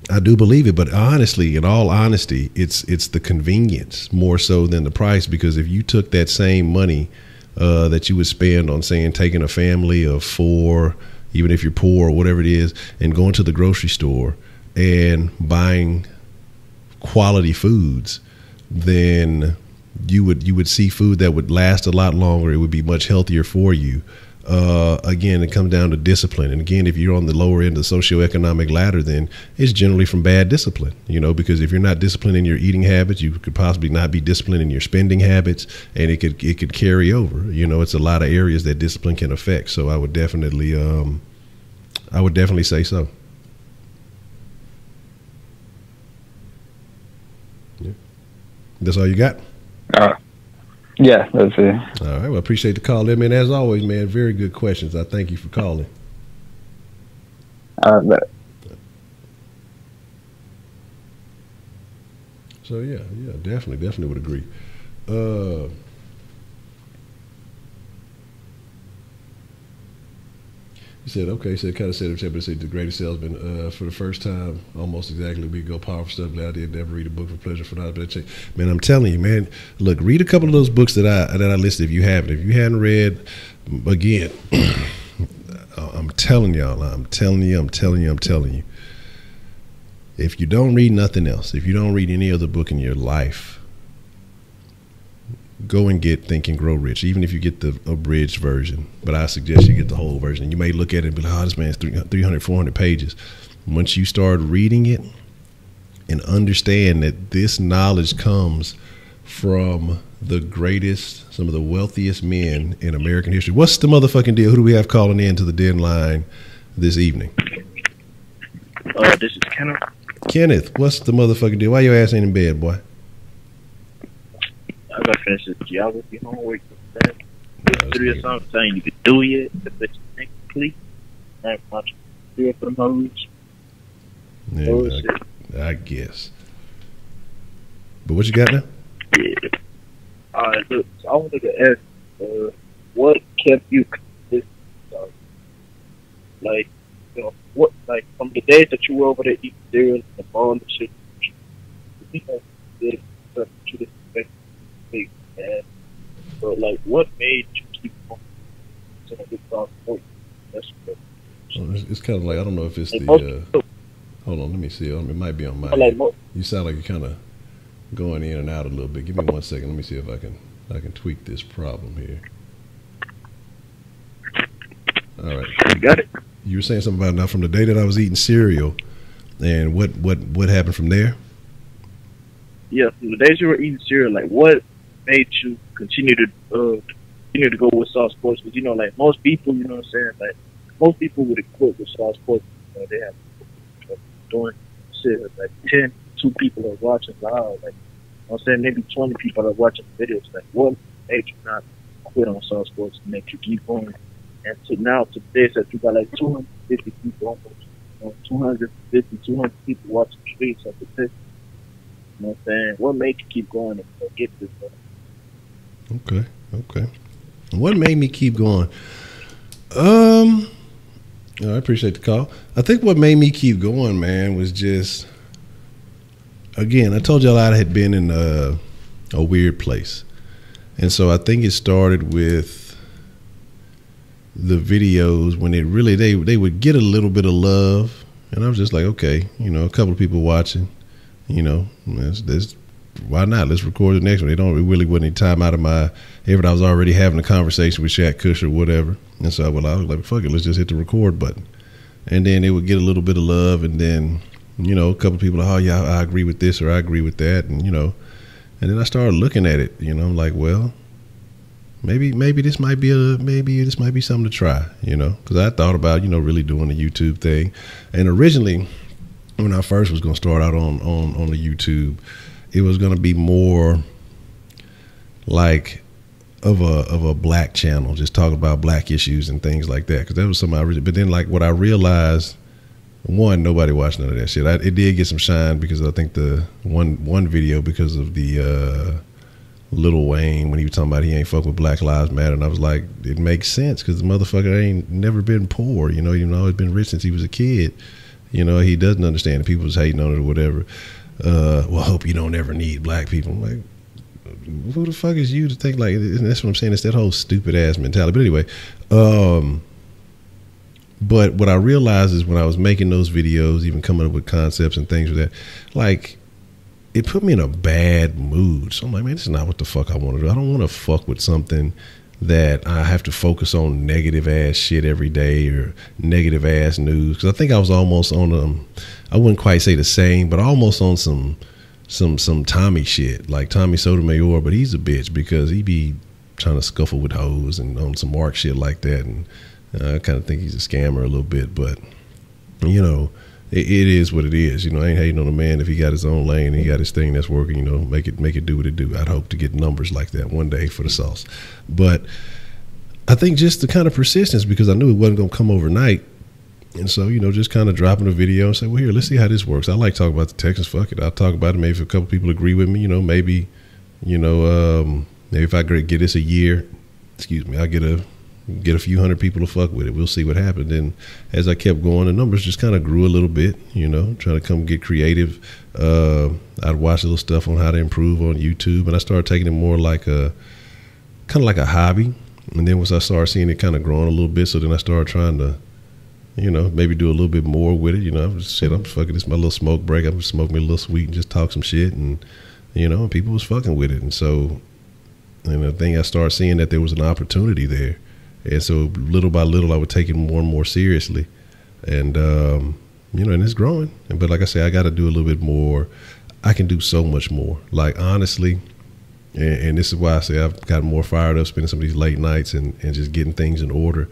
[SPEAKER 1] I do believe it, but honestly, in all honesty, it's the convenience more so than the price. Because if you took that same money that you would spend on, saying, taking a family of 4, even if you're poor or whatever it is, and going to the grocery store and buying quality foods, then you would see food that would last a lot longer. It would be much healthier for you. Again, it comes down to discipline. And again, if you're on the lower end of the socioeconomic ladder, then it's generally from bad discipline, you know, because if you're not disciplined in your eating habits, you could possibly not be disciplined in your spending habits, and it could carry over. You know, it's a lot of areas that discipline can affect. So I would definitely say so. Yeah. That's all you got?
[SPEAKER 2] Yeah, that's it.
[SPEAKER 1] All right. Well, I appreciate the call there, man. As always, man, very good questions. I thank you for calling. So yeah, definitely would agree. He said, okay, so it kind of said, but the greatest salesman for the first time, almost exactly, we go powerful stuff. Glad I did never read a book for pleasure for not. Man, I'm telling you, man, look, read a couple of those books that I listed if you haven't. If you hadn't read, again, I'm telling you. if you don't read nothing else, if you don't read any other book in your life, go and get Think and Grow Rich, even if you get the abridged version. But I suggest you get the whole version. You may look at it and be like, oh, this man's 300, 400 pages. Once you start reading it and understand that this knowledge comes from the greatest, some of the wealthiest men in American history. What's the motherfucking deal? Who do we have calling in to the deadline this evening?
[SPEAKER 3] This is Kenneth.
[SPEAKER 1] Kenneth, what's the motherfucking deal? Why your ass ain't in bed, boy?
[SPEAKER 3] I gotta finish this geography homework. There's something saying you could do it, but technically, not much do it for the modes.
[SPEAKER 1] Yeah, I guess. But what you got now?
[SPEAKER 3] Yeah. Alright, look, so I wanted to ask, what kept you consistent? Like, you know, what, like, from the days that you were over there eating cereal and the ball and shit, you know, did stuff that you didn't expect to see. And so, like, what made you keep going to the big dog sport? That's what.
[SPEAKER 1] It's kind of like, I don't know if it's
[SPEAKER 3] like
[SPEAKER 1] the, hold on, let me see. It might be on my
[SPEAKER 3] like,
[SPEAKER 1] you sound like you're kind of going in and out a little bit. Give me 1 second. Let me see if I can tweak this problem here. All right.
[SPEAKER 3] You got it.
[SPEAKER 1] You were saying something about now from the day that I was eating cereal, and what happened from there?
[SPEAKER 3] Yeah, from the days you were eating cereal, like what made you continue to go with soft sports? Because, you know, like most people, you know what I'm saying, like most people would quit with soft sports. You know, they have doing shit like 2 people are watching live, like, you know what I'm saying, maybe 20 people are watching videos. Like, what made you not quit on soft sports to make you keep going? And to now, to this, that you got like 250 people almost, you know, 200 people watching the streets of the pit. You know what I'm saying? What made you keep going and get this done?
[SPEAKER 1] Okay. What made me keep going? I appreciate the call. I think what made me keep going, man, was just, again, I told y'all I had been in a weird place. And so I think it started with the videos when it really, they would get a little bit of love. And I was just like, okay, you know, a couple of people watching, you know, why not? Let's record the next one. It really wasn't any time out of my effort. I was already having a conversation with Shaq Kush or whatever. And so I was like, fuck it, let's just hit the record button. And then it would get a little bit of love. And then, you know, a couple of people are, oh yeah, I agree with this or I agree with that. And, you know, and then I started looking at it, you know, I'm like, well, maybe this might be something to try, you know, because I thought about, you know, really doing the YouTube thing. And originally, when I first was going to start out on the YouTube, it was going to be more like of a black channel, just talking about black issues and things like that. Because that was something I really, but then like what I realized, one, nobody watched none of that shit. It did get some shine because I think the one video, because of the Lil Wayne, when he was talking about he ain't fuck with Black Lives Matter, and I was like, it makes sense because the motherfucker ain't never been poor, you know, even though he's been rich since he was a kid. You know, he doesn't understand that people was hating on it or whatever. Well, I hope you don't ever need black people. I'm like, who the fuck is you to think like, and that's what I'm saying, it's that whole stupid ass mentality. But anyway, but what I realized is when I was making those videos, even coming up with concepts and things like that, like, it put me in a bad mood. So I'm like, man, this is not what the fuck I want to do. I don't want to fuck with something that I have to focus on negative ass shit every day or negative ass news. Because I think I was almost on I wouldn't quite say the same, but almost on some Tommy shit, like Tommy Sotomayor. But he's a bitch because he be trying to scuffle with hoes and on some Mark shit like that. And I kind of think he's a scammer a little bit, but you know, it is what it is. You know, I ain't hating on a man if he got his own lane and he got his thing that's working, you know, make it do what it do. I'd hope to get numbers like that one day for the sauce. But I think just the kind of persistence, because I knew it wasn't going to come overnight. And so, you know, just kind of dropping a video and say, well, here, let's see how this works. I like talking about the Texans. Fuck it. I'll talk about it. Maybe if a couple people agree with me, you know, maybe if I get this a year, I'll get a few hundred people to fuck with it. We'll see what happens. And as I kept going, the numbers just kind of grew a little bit, you know, trying to come get creative. I'd watch a little stuff on how to improve on YouTube, and I started taking it more like kind of like a hobby. And then once I started seeing it kind of growing a little bit, so then I started trying to you know, maybe do a little bit more with it. You know, I'm fucking, this my little smoke break. I'm just smoking me a little sweet and just talk some shit, and you know, people was fucking with it. And so, and the thing, I started seeing that there was an opportunity there, and so little by little I would take it more and more seriously, and you know, and it's growing. But like I say, I got to do a little bit more. I can do so much more. Like honestly, and this is why I say I've gotten more fired up spending some of these late nights and just getting things in order.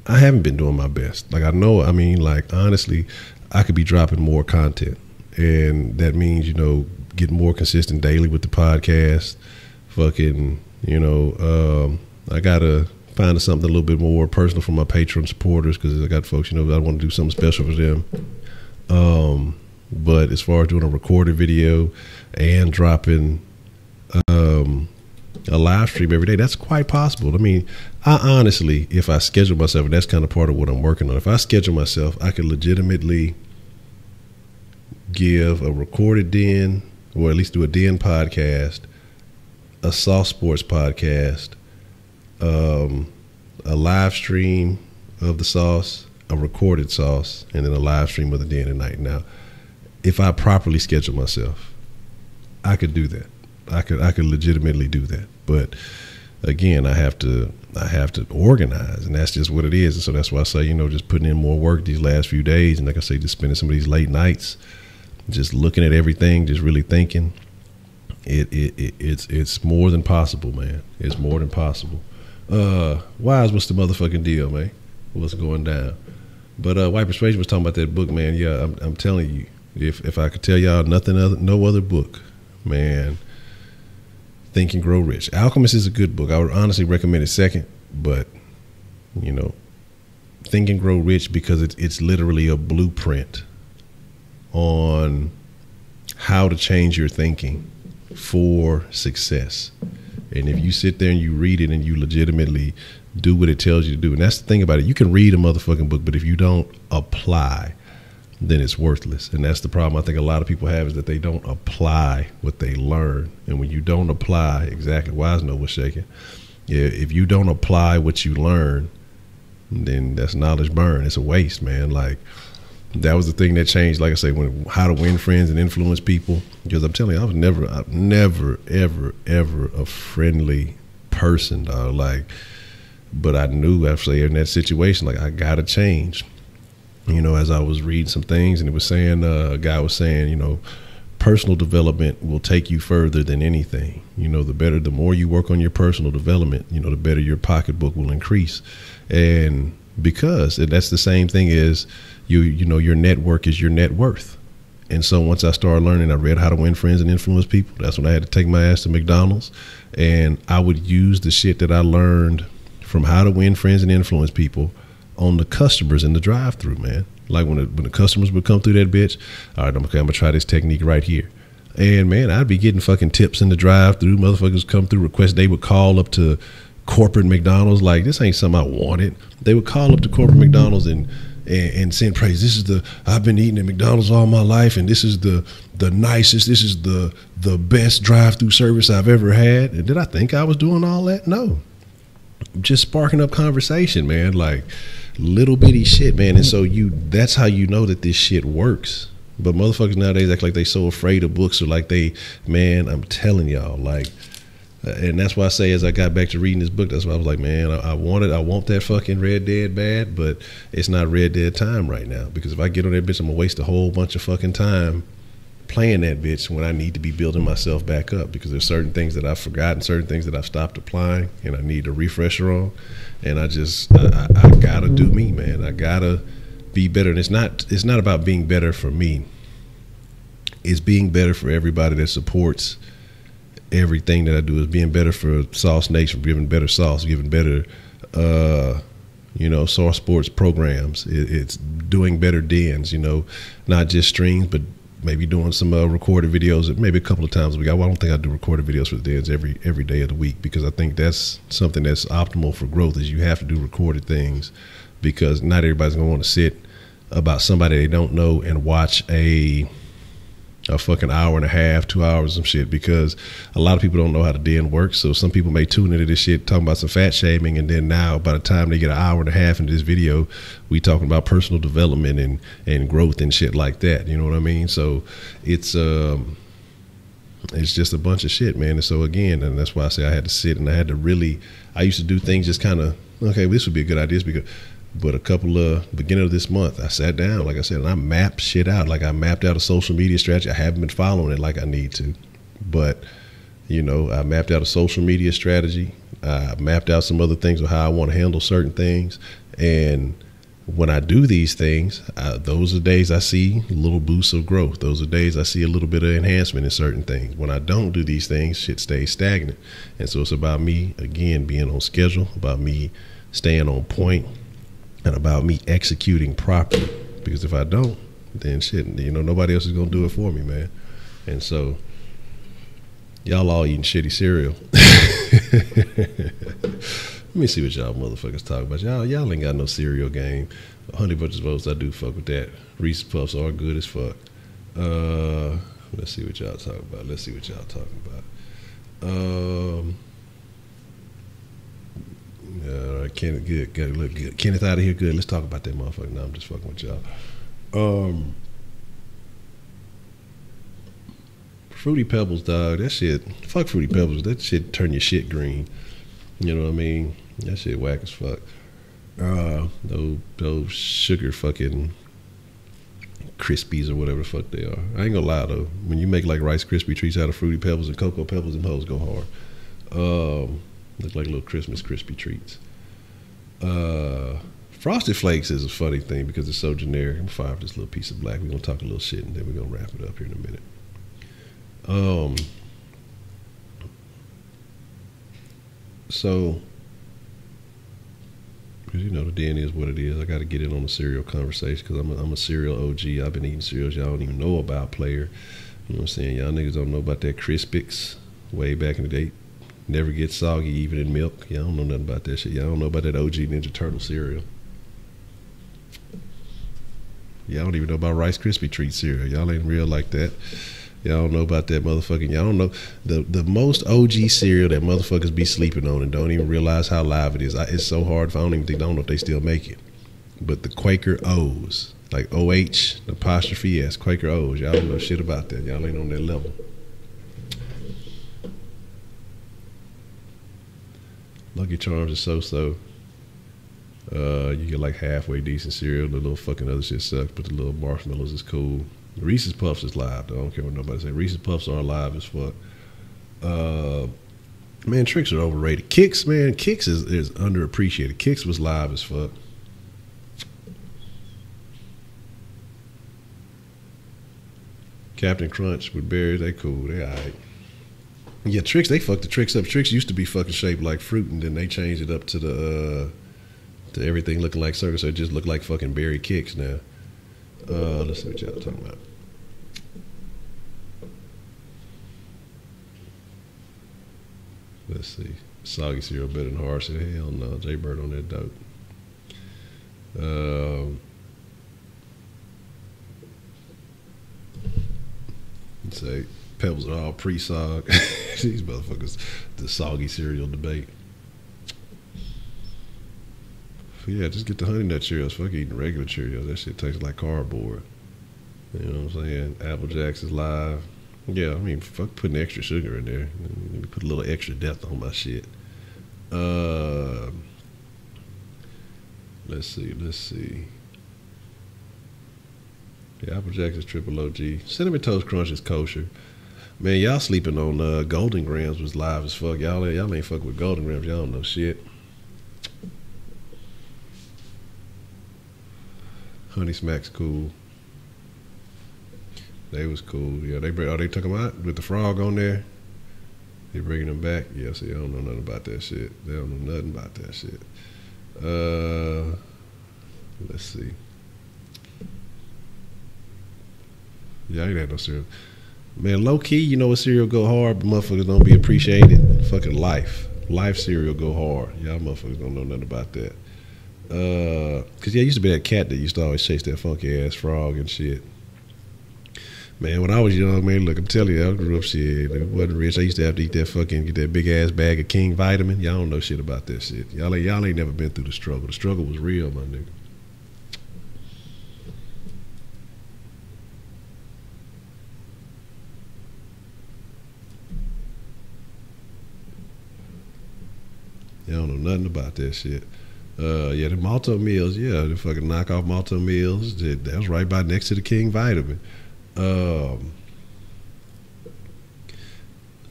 [SPEAKER 1] I haven't been doing my best. Like I know, I mean, like honestly, I could be dropping more content, and that means, you know, getting more consistent daily with the podcast. Fucking, you know, I gotta find something a little bit more personal for my Patreon supporters, because I got folks, you know, I want to do something special for them. But as far as doing a recorded video and dropping a live stream every day, that's quite possible. I mean, I honestly, if I schedule myself, and that's kind of part of what I'm working on, if I schedule myself, I could legitimately give a recorded Den, or at least do a Den podcast, a Soft Sports podcast, a live stream of the Sauce, a recorded Sauce, and then a live stream of the Den at night. Now, if I properly schedule myself, I could do that. I could legitimately do that. But again, I have to organize, and that's just what it is. And so that's why I say, you know, just putting in more work these last few days, and like I say, just spending some of these late nights, just looking at everything, just really thinking. It's more than possible, man. It's more than possible. Wise, what's the motherfucking deal, man? What's going down? But White Persuasion was talking about that book, man. Yeah, I'm telling you, if I could tell y'all no other book, man, Think and Grow Rich. Alchemist is a good book. I would honestly recommend it second, but you know, Think and Grow Rich, because it's literally a blueprint on how to change your thinking for success. And if you sit there and you read it and you legitimately do what it tells you to do, and that's the thing about it, you can read a motherfucking book, but if you don't apply, then it's worthless. And that's the problem I think a lot of people have, is that they don't apply what they learn. And when you don't apply, exactly, Wise know what's shaking. Yeah, if you don't apply what you learn, then that's knowledge burn. It's a waste, man. Like, that was the thing that changed, like I say, how to win friends and influence people. Because I'm telling you, I was never, ever a friendly person, dog. Like, but I knew, actually, in that situation, like, I gotta change. You know, as I was reading some things, and it was saying, a guy was saying, you know, personal development will take you further than anything. You know, the more you work on your personal development, you know, the better your pocketbook will increase. And because that's the same thing as you know, your network is your net worth. And so once I started learning, I read How to Win Friends and Influence People. That's when I had to take my ass to McDonald's, and I would use the shit that I learned from How to Win Friends and Influence People on the customers in the drive-through, man. Like when the customers would come through that bitch, all right, I'm gonna try this technique right here. And man, I'd be getting fucking tips in the drive-through. Motherfuckers come through, request. They would call up to corporate McDonald's, like, this ain't something I wanted. They would call up to corporate McDonald's and send praise. I've been eating at McDonald's all my life, and this is the nicest, this is the best drive-through service I've ever had. And did I think I was doing all that? No. Just sparking up conversation, man, like little bitty shit, man. And so that's how you know that this shit works. But motherfuckers nowadays act like they so afraid of books, or like man, I'm telling y'all, like, and that's why I say, as I got back to reading this book, that's why I was like, man, I want that fucking Red Dead bad, but it's not Red Dead time right now, because if I get on that bitch, I'm gonna waste a whole bunch of fucking time playing that bitch when I need to be building myself back up, because there's certain things that I've forgotten, certain things that I've stopped applying, and I need a refresher on. And I gotta do me, man. I gotta be better. And it's not about being better for me. It's being better for everybody that supports everything that I do. Is being better for Sauce Nation, giving better sauce, giving better you know, Source Sports programs. It's doing better dens, you know, not just streams, but maybe doing some recorded videos, maybe a couple of times a week. I don't think I do recorded videos for the dens every day of the week, because I think that's something that's optimal for growth, is you have to do recorded things, because not everybody's gonna want to sit about somebody they don't know and watch a a fucking hour and a half, 2 hours, some shit, because a lot of people don't know how the den works. So some people may tune into this shit talking about some fat shaming, and then now by the time they get an hour and a half into this video, we talking about personal development and growth and shit like that. You know what I mean? So it's just a bunch of shit, man. And so again, and that's why I say I had to sit and I had to really, I used to do things just kind of, okay, this would be a good idea, but a couple of beginning of this month, I sat down, like I said, and I mapped shit out. Like I mapped out a social media strategy. I haven't been following it like I need to, but you know, I mapped out a social media strategy. I mapped out some other things of how I want to handle certain things. And when I do these things, those are days I see little boosts of growth. Those are days I see a little bit of enhancement in certain things. When I don't do these things, shit stays stagnant. And so it's about me, again, being on schedule, about me staying on point, and about me executing properly. Because if I don't, then shit, you know, nobody else is going to do it for me, man. And so y'all all eating shitty cereal. Let me see what y'all motherfuckers talk about. Y'all ain't got no cereal game. Honey Bunches of Oats, I do fuck with that. Reese's Puffs are good as fuck. Let's see what y'all talking about. All right, Kenneth, good, look good. Kenneth out of here, good. Let's talk about that motherfucker. No, I'm just fucking with y'all. Fruity Pebbles, dog. That shit. Fuck Fruity Pebbles. That shit turn your shit green. You know what I mean? That shit whack as fuck. Those sugar fucking Krispies or whatever the fuck they are. I ain't gonna lie though. When you make like Rice Krispie treats out of Fruity Pebbles and Cocoa Pebbles, them hoes go hard. Look like little Christmas crispy treats. Frosted Flakes is a funny thing because it's so generic. I'm fine with this little piece of black. We're gonna talk a little shit and then we're gonna wrap it up here in a minute. So, because you know the den is what it is. I got to get in on the cereal conversation because I'm a cereal OG. I've been eating cereals y'all don't even know about, player. You know what I'm saying? Y'all niggas don't know about that Crispix way back in the day. Never gets soggy even in milk. Y'all don't know nothing about that shit. Y'all don't know about that OG Ninja Turtle cereal. Y'all don't even know about Rice Krispie Treat cereal. Y'all ain't real like that. Y'all don't know about that motherfucking. Y'all don't know the most OG cereal that motherfuckers be sleeping on and don't even realize how live it is. It's so hard. I don't know if they still make it. But the Quaker O's, like OH apostrophe S, Quaker O's. Y'all don't know shit about that. Y'all ain't on that level. Lucky Charms is so. You get like halfway decent cereal. The little fucking other shit sucks, but the little marshmallows is cool. Reese's Puffs is live though. I don't care what nobody say. Reese's Puffs are live as fuck. Man, Tricks are overrated. Kix, man, Kix is underappreciated. Kix was live as fuck. Captain Crunch with berries, they cool. They alright. Yeah, Tricks, they fucked the Tricks up. Tricks used to be fucking shaped like fruit, and then they changed it up to the to everything looking like circus, so it just looked like fucking berry Kicks now. Let's see what y'all talking about. Let's see. Soggy cereal better than hard shit. Hell no. Jay Bird on that dope. Let's say Pebbles are all pre-sog. These motherfuckers, the soggy cereal debate. Yeah, just get the Honey Nut Cheerios. Fuck eating regular Cheerios. That shit tastes like cardboard. You know what I'm saying? Apple Jacks is live. Yeah, I mean, fuck putting extra sugar in there. Put a little extra depth on my shit. Let's see. Yeah, Apple Jacks is triple OG. Cinnamon Toast Crunch is kosher. Man, y'all sleeping on Golden Grams was live as fuck. Y'all ain't fuck with Golden Grams. Y'all don't know shit. Honey Smacks cool. They was cool. Yeah, they took them out with the frog on there. They bringing them back. Yeah, see, I don't know nothing about that shit. They don't know nothing about that shit. Let's see. Yeah, I ain't had no cereal. Man, low key, you know what cereal go hard, but motherfuckers don't be appreciated. Fucking Life. Life cereal go hard. Y'all motherfuckers don't know nothing about that. Cause yeah, used to be that cat that used to always chase that funky ass frog and shit. Man, when I was young, man, look, I'm telling you, I grew up shit. It wasn't rich. I used to have to eat that fucking, get that big ass bag of King vitamin. Y'all don't know shit about that shit. Y'all ain't never been through the struggle. The struggle was real, my nigga. Y'all don't know nothing about that shit. Yeah, the Malto meals, yeah, the fucking knockoff Malto meals. That was right by next to the King vitamin.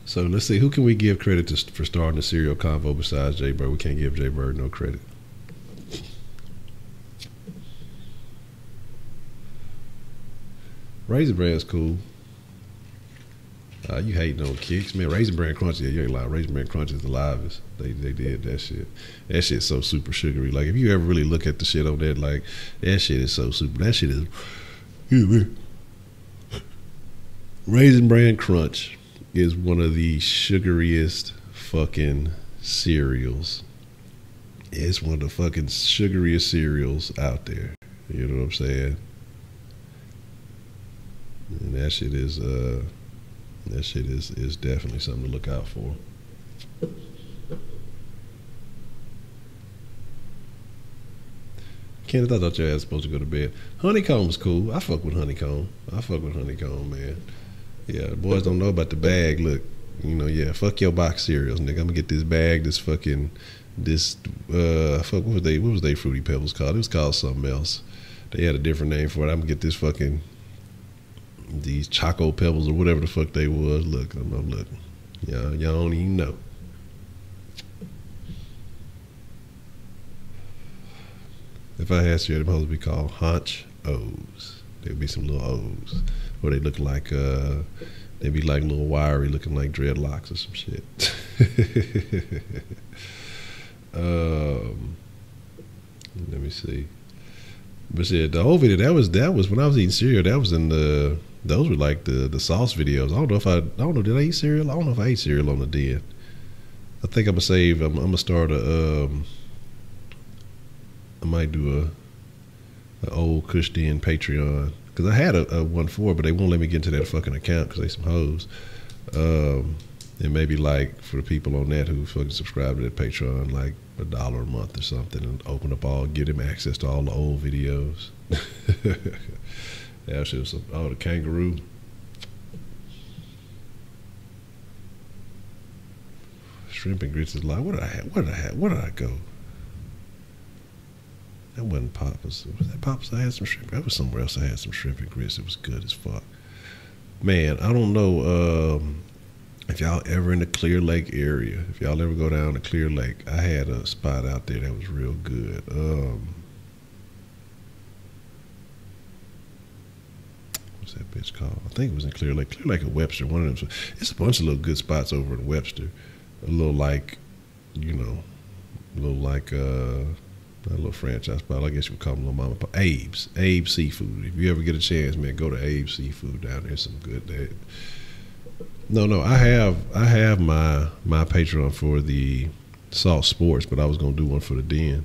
[SPEAKER 1] So let's see, who can we give credit to for starting the cereal convo besides Jay Bird? We can't give Jay Bird no credit. Raisin Bran's cool. You hating on Kicks, man. Raisin Bran Crunch, yeah, you ain't lying. Raisin Bran Crunch is the livest. They did that shit. That shit's so super sugary. Like, if you ever really look at the shit on that, like, that shit is so super. That shit is. Raisin Bran Crunch is one of the sugariest fucking cereals. It's one of the fucking sugariest cereals out there. You know what I'm saying? And that shit is definitely something to look out for. Kenneth, I thought your ass was supposed to go to bed. Honeycomb's cool. I fuck with honeycomb. Man. Yeah, the boys don't know about the bag. Look, you know, yeah, fuck your box cereals, nigga. I'm gonna get this bag, fuck, what was they Fruity Pebbles called? It was called something else. They had a different name for it. I'm gonna get this fucking, these Choco Pebbles or whatever the fuck they was. Look, I'm looking. Y'all don't even know. If I asked you, they'd supposed to be called Honchos. There'd be some little O's. Or they look like, they'd be like little wiry, looking like dreadlocks or some shit. Let me see. But yeah, the whole video, that was when I was eating cereal, that was in those were like the sauce videos. I don't know, did I eat cereal? I don't know if I ate cereal on the den. I think I'm gonna start I might do a old Kush Den Patreon. Because I had a one for, but they won't let me get into that fucking account because they some hoes. And maybe like for the people on that who fucking subscribe to that Patreon, like $1 a month or something, and give them access to all the old videos. Yeah, shit was the kangaroo. Shrimp and grits is like, what did I go? That wasn't Papa's. Was that Papa's? I had some shrimp. That was somewhere else. I had some shrimp and grits. It was good as fuck. Man, I don't know if y'all ever in the Clear Lake area. If y'all ever go down to Clear Lake, I had a spot out there that was real good. What's that bitch called? I think it was in Clear Lake. Clear Lake and Webster. One of them. It's a bunch of little good spots over in Webster. A little like, you know, a little franchise spot. I guess you would call them little mama. Abe's Seafood. If you ever get a chance, man, go to Abe's Seafood down there. Some good day. No, I have my Patreon for the Salt Sports, but I was gonna do one for the Den.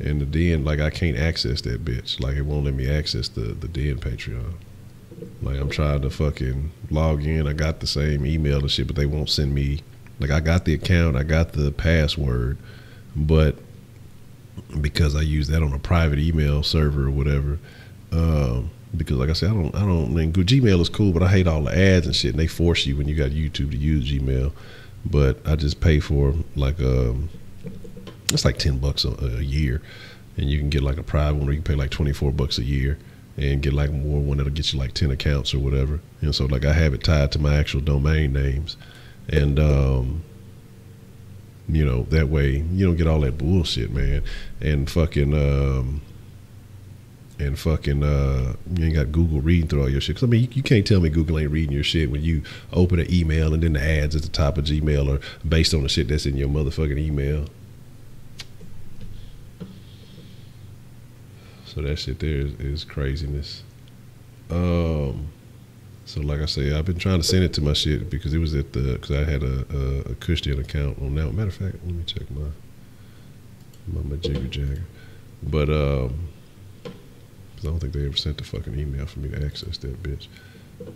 [SPEAKER 1] And the Den, like, I can't access that bitch. Like, it won't let me access the Den Patreon. Like, I'm trying to fucking log in. I got the same email and shit, but they won't send me. Like, I got the account, I got the password, but because I use that on a private email server or whatever, because like I said, I mean, Gmail is cool, but I hate all the ads and shit, and they force you when you got YouTube to use Gmail. But I just pay for like it's like $10 a year, and you can get like a private one where you can pay like $24 a year and get like more one that'll get you like 10 accounts or whatever. And so like I have it tied to my actual domain names, and you know, that way you don't get all that bullshit, man. And fucking you ain't got Google reading through all your shit. Cause I mean, you can't tell me Google ain't reading your shit when you open an email and then the ads at the top of Gmail are based on the shit that's in your motherfucking email. So that shit there is craziness. So like I say, I've been trying to send it to my shit because it was at because I had a Christian account on that. Matter of fact, let me check my Jigger Jagger. But I don't think they ever sent the fucking email for me to access that bitch.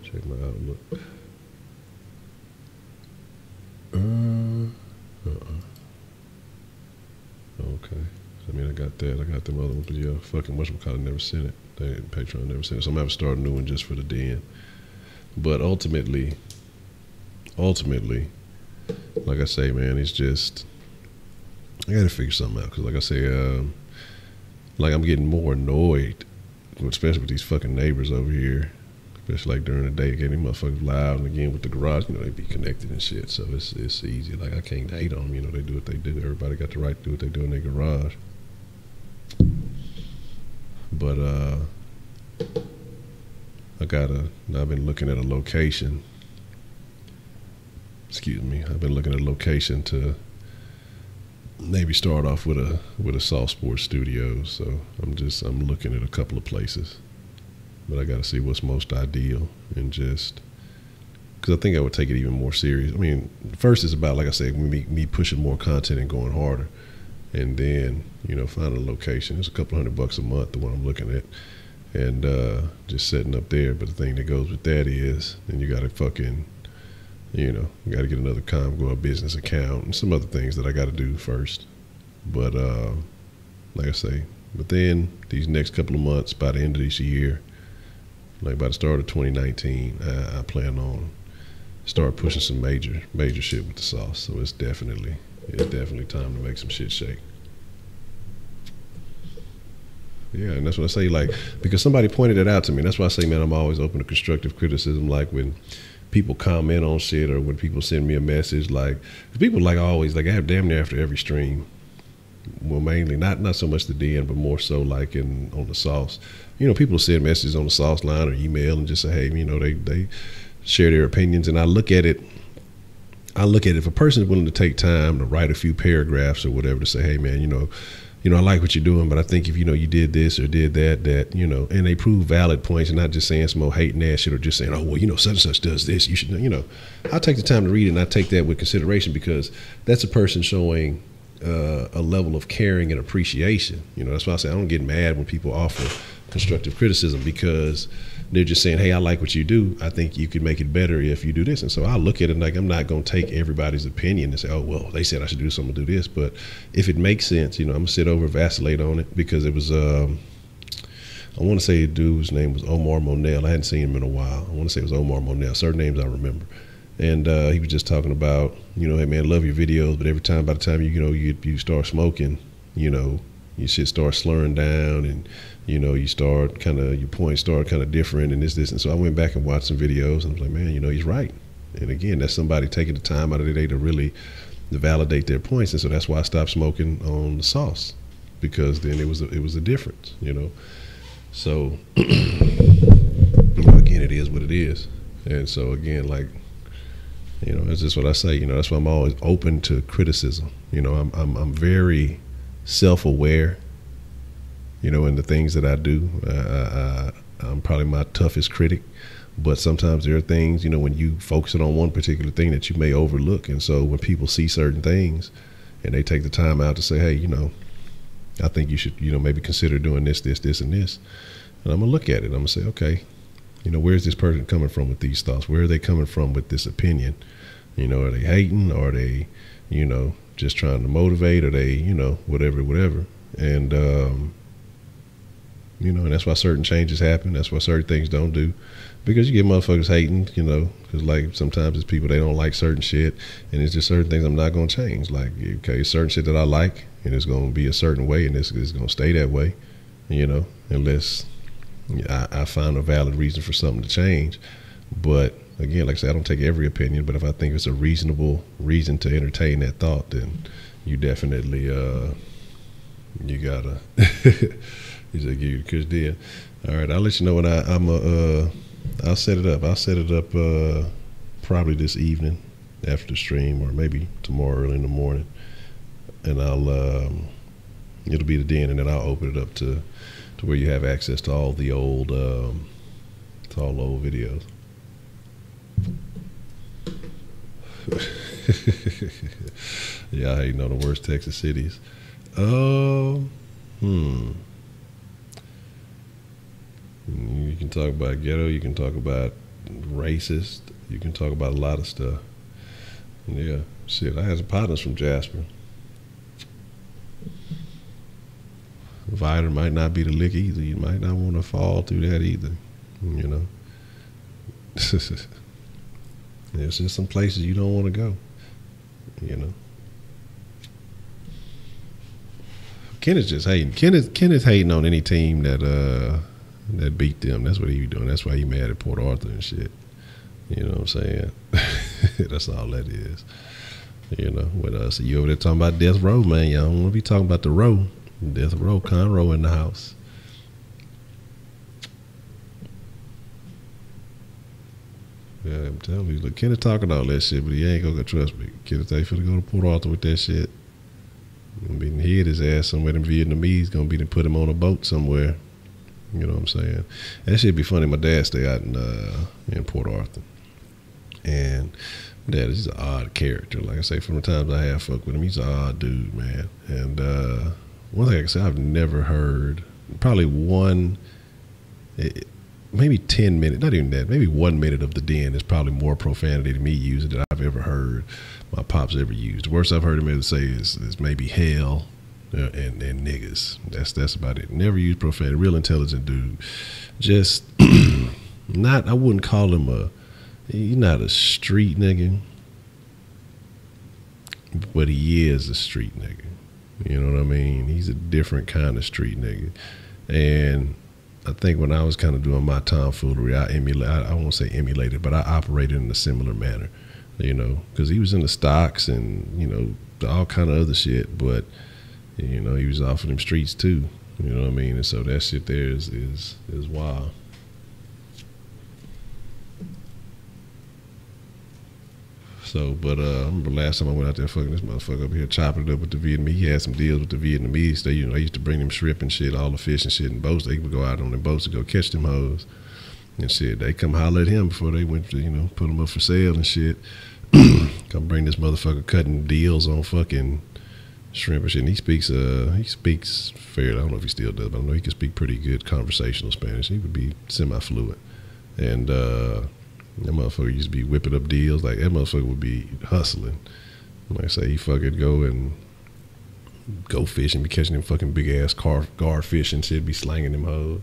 [SPEAKER 1] Check my Outlook. Okay. I mean, I got that. I got them other ones, but yeah, fucking whatchamacallit never sent it. Patreon never sent it. So I'm gonna have to start a new one just for the den. But ultimately, like I say, man, it's just, I gotta figure something out. Cause like I say, like I'm getting more annoyed, especially with these fucking neighbors over here. Especially like during the day, getting motherfuckers loud, and again with the garage, you know, they be connected and shit. So it's easy. Like I can't hate on them, you know, they do what they do. Everybody got the right to do what they do in their garage. But I've been looking at a location. Excuse me. I've been looking at a location to maybe start off with a soft sports studio. So I'm looking at a couple of places. But I got to see what's most ideal, and just because I think I would take it even more serious. I mean, first is about, like I said, me pushing more content and going harder, and then, you know, finding a location. It's a couple $100 a month, the one I'm looking at, and just setting up there. But the thing that goes with that is, then you got to fucking, you know, you got to get another a business account, and some other things that I got to do first. But like I say, but then these next couple of months, by the end of this year, like by the start of 2019, I plan on start pushing some major shit with the sauce. So it's definitely time to make some shit shake. Yeah, and that's what I say, like, because somebody pointed it out to me. That's why I say, man, I'm always open to constructive criticism. Like when people comment on shit, or when people send me a message, like, people like always, like I have damn near after every stream. Well, mainly not so much the DN, but more so like on the sauce. You know, people send messages on the sauce line or email and just say, hey, you know, they share their opinions, and I look at it. If a person is willing to take time to write a few paragraphs or whatever to say, hey, man, you know, I like what you're doing, but I think if, you know, you did this or did that, you know, and they prove valid points and not just saying some old hating ass shit or just saying, oh, well, you know, such and such does this, you should, you know, I'll take the time to read it, and I take that with consideration, because that's a person showing a level of caring and appreciation. You know, that's why I say I don't get mad when people offer constructive criticism, because they're just saying, hey, I like what you do, I think you could make it better if you do this. And so I look at it like, I'm not going to take everybody's opinion and say, oh, well, they said I should do this, I'm going to do this. But if it makes sense, you know, I'm going to sit over, vacillate on it, because it was I want to say the dude's name was Omar Monell. I hadn't seen him in a while. I want to say it was Omar Monell. Certain names I remember. And he was just talking about, you know, hey, man, love your videos, but by the time you start smoking, you know, your shit starts slurring down, and, you know, you start your points start kind of different, and this. And so I went back and watched some videos, and I was like, man, you know, he's right. And again, that's somebody taking the time out of their day to really validate their points. And so that's why I stopped smoking on the sauce, because then it was a difference, you know. So, you know, again, it is what it is. And so again, like, you know, that's just what I say. You know, that's why I'm always open to criticism. You know, I'm very self-aware, you know, in the things that I do. I'm probably my toughest critic, but sometimes there are things, you know, when you focus on one particular thing that you may overlook. And so when people see certain things and they take the time out to say, hey, you know, I think you should, you know, maybe consider doing this, and this. And I'm gonna look at it. I'm gonna say, okay, you know, where's this person coming from with these thoughts? Where are they coming from with this opinion? You know, are they hating? Are they, you know, just trying to motivate? Are they, you know, whatever. And, you know, and that's why certain changes happen. That's why certain things don't do. Because you get motherfuckers hating, you know, because like sometimes it's people, they don't like certain shit, and it's just certain things I'm not going to change. Like, okay, certain shit that I like, and it's going to be a certain way, and it's going to stay that way, you know, unless I find a valid reason for something to change. But again, like I said, I don't take every opinion, but if I think it's a reasonable reason to entertain that thought, then you definitely, you gotta, you just give you the kush deal. All right, I'll let you know when I'll set it up. I'll set it up probably this evening after the stream, or maybe tomorrow early in the morning, and it'll be the den, and then I'll open it up to where you have access to all the old videos. Yeah, I know the worst Texas cities. You can talk about ghetto. You can talk about racist. You can talk about a lot of stuff. Yeah, shit. I had some partners from Jasper. Vider might not be the lick either. You might not want to fall through that either. You know. There's just some places you don't want to go. You know. Ken is just hating. Ken is hating on any team that beat them. That's what he be doing. That's why he mad at Port Arthur and shit. You know what I'm saying? That's all that is. You know, with us, you over there talking about Death Row, man. Y'all don't want to be talking about the row. Death Row, Conroe in the house. Yeah, I'm telling you, look, Kenneth talking all that shit, but he ain't gonna trust me. Kenneth, they finna go to Port Arthur with that shit. Gonna be hit his ass somewhere. Them Vietnamese gonna be to put him on a boat somewhere. You know what I'm saying? That shit be funny. My dad stay out in Port Arthur, and Dad is an odd character. Like I say, from the times I have fucked with him, he's an odd dude, man. And one thing I can say, I've never heard probably maybe 10 minutes, not even that, maybe 1 minute of the den is probably more profanity to me using than I've ever heard my pops ever used. The worst I've heard him ever say is maybe hell and niggas. That's about it. Never used profanity. Real intelligent dude. Just not, I wouldn't call him he's not a street nigga, but he is a street nigga. You know what I mean? He's a different kind of street nigga. And I think when I was kind of doing my tomfoolery, I won't say emulated, but I operated in a similar manner, you know, because he was in the stocks and, you know, all kind of other shit, but, you know, he was off of them streets too, you know what I mean? And so that shit there is wild. So, but I remember last time I went out there fucking this motherfucker up here chopping it up with the Vietnamese. He had some deals with the Vietnamese. They, you know, I used to bring them shrimp and shit, all the fish and shit in boats. They would go out on them boats to go catch them hoes and shit. They come holler at him before they went to, you know, put them up for sale and shit. Come bring this motherfucker cutting deals on fucking shrimp and shit. And he speaks fairly. I don't know if he still does, but I know he can speak pretty good conversational Spanish. He would be semi-fluent. And that motherfucker used to be whipping up deals. Like, that motherfucker would be hustling. Like I say, he fucking go fishing, be catching them fucking big ass gar fish and shit, be slanging them hoes.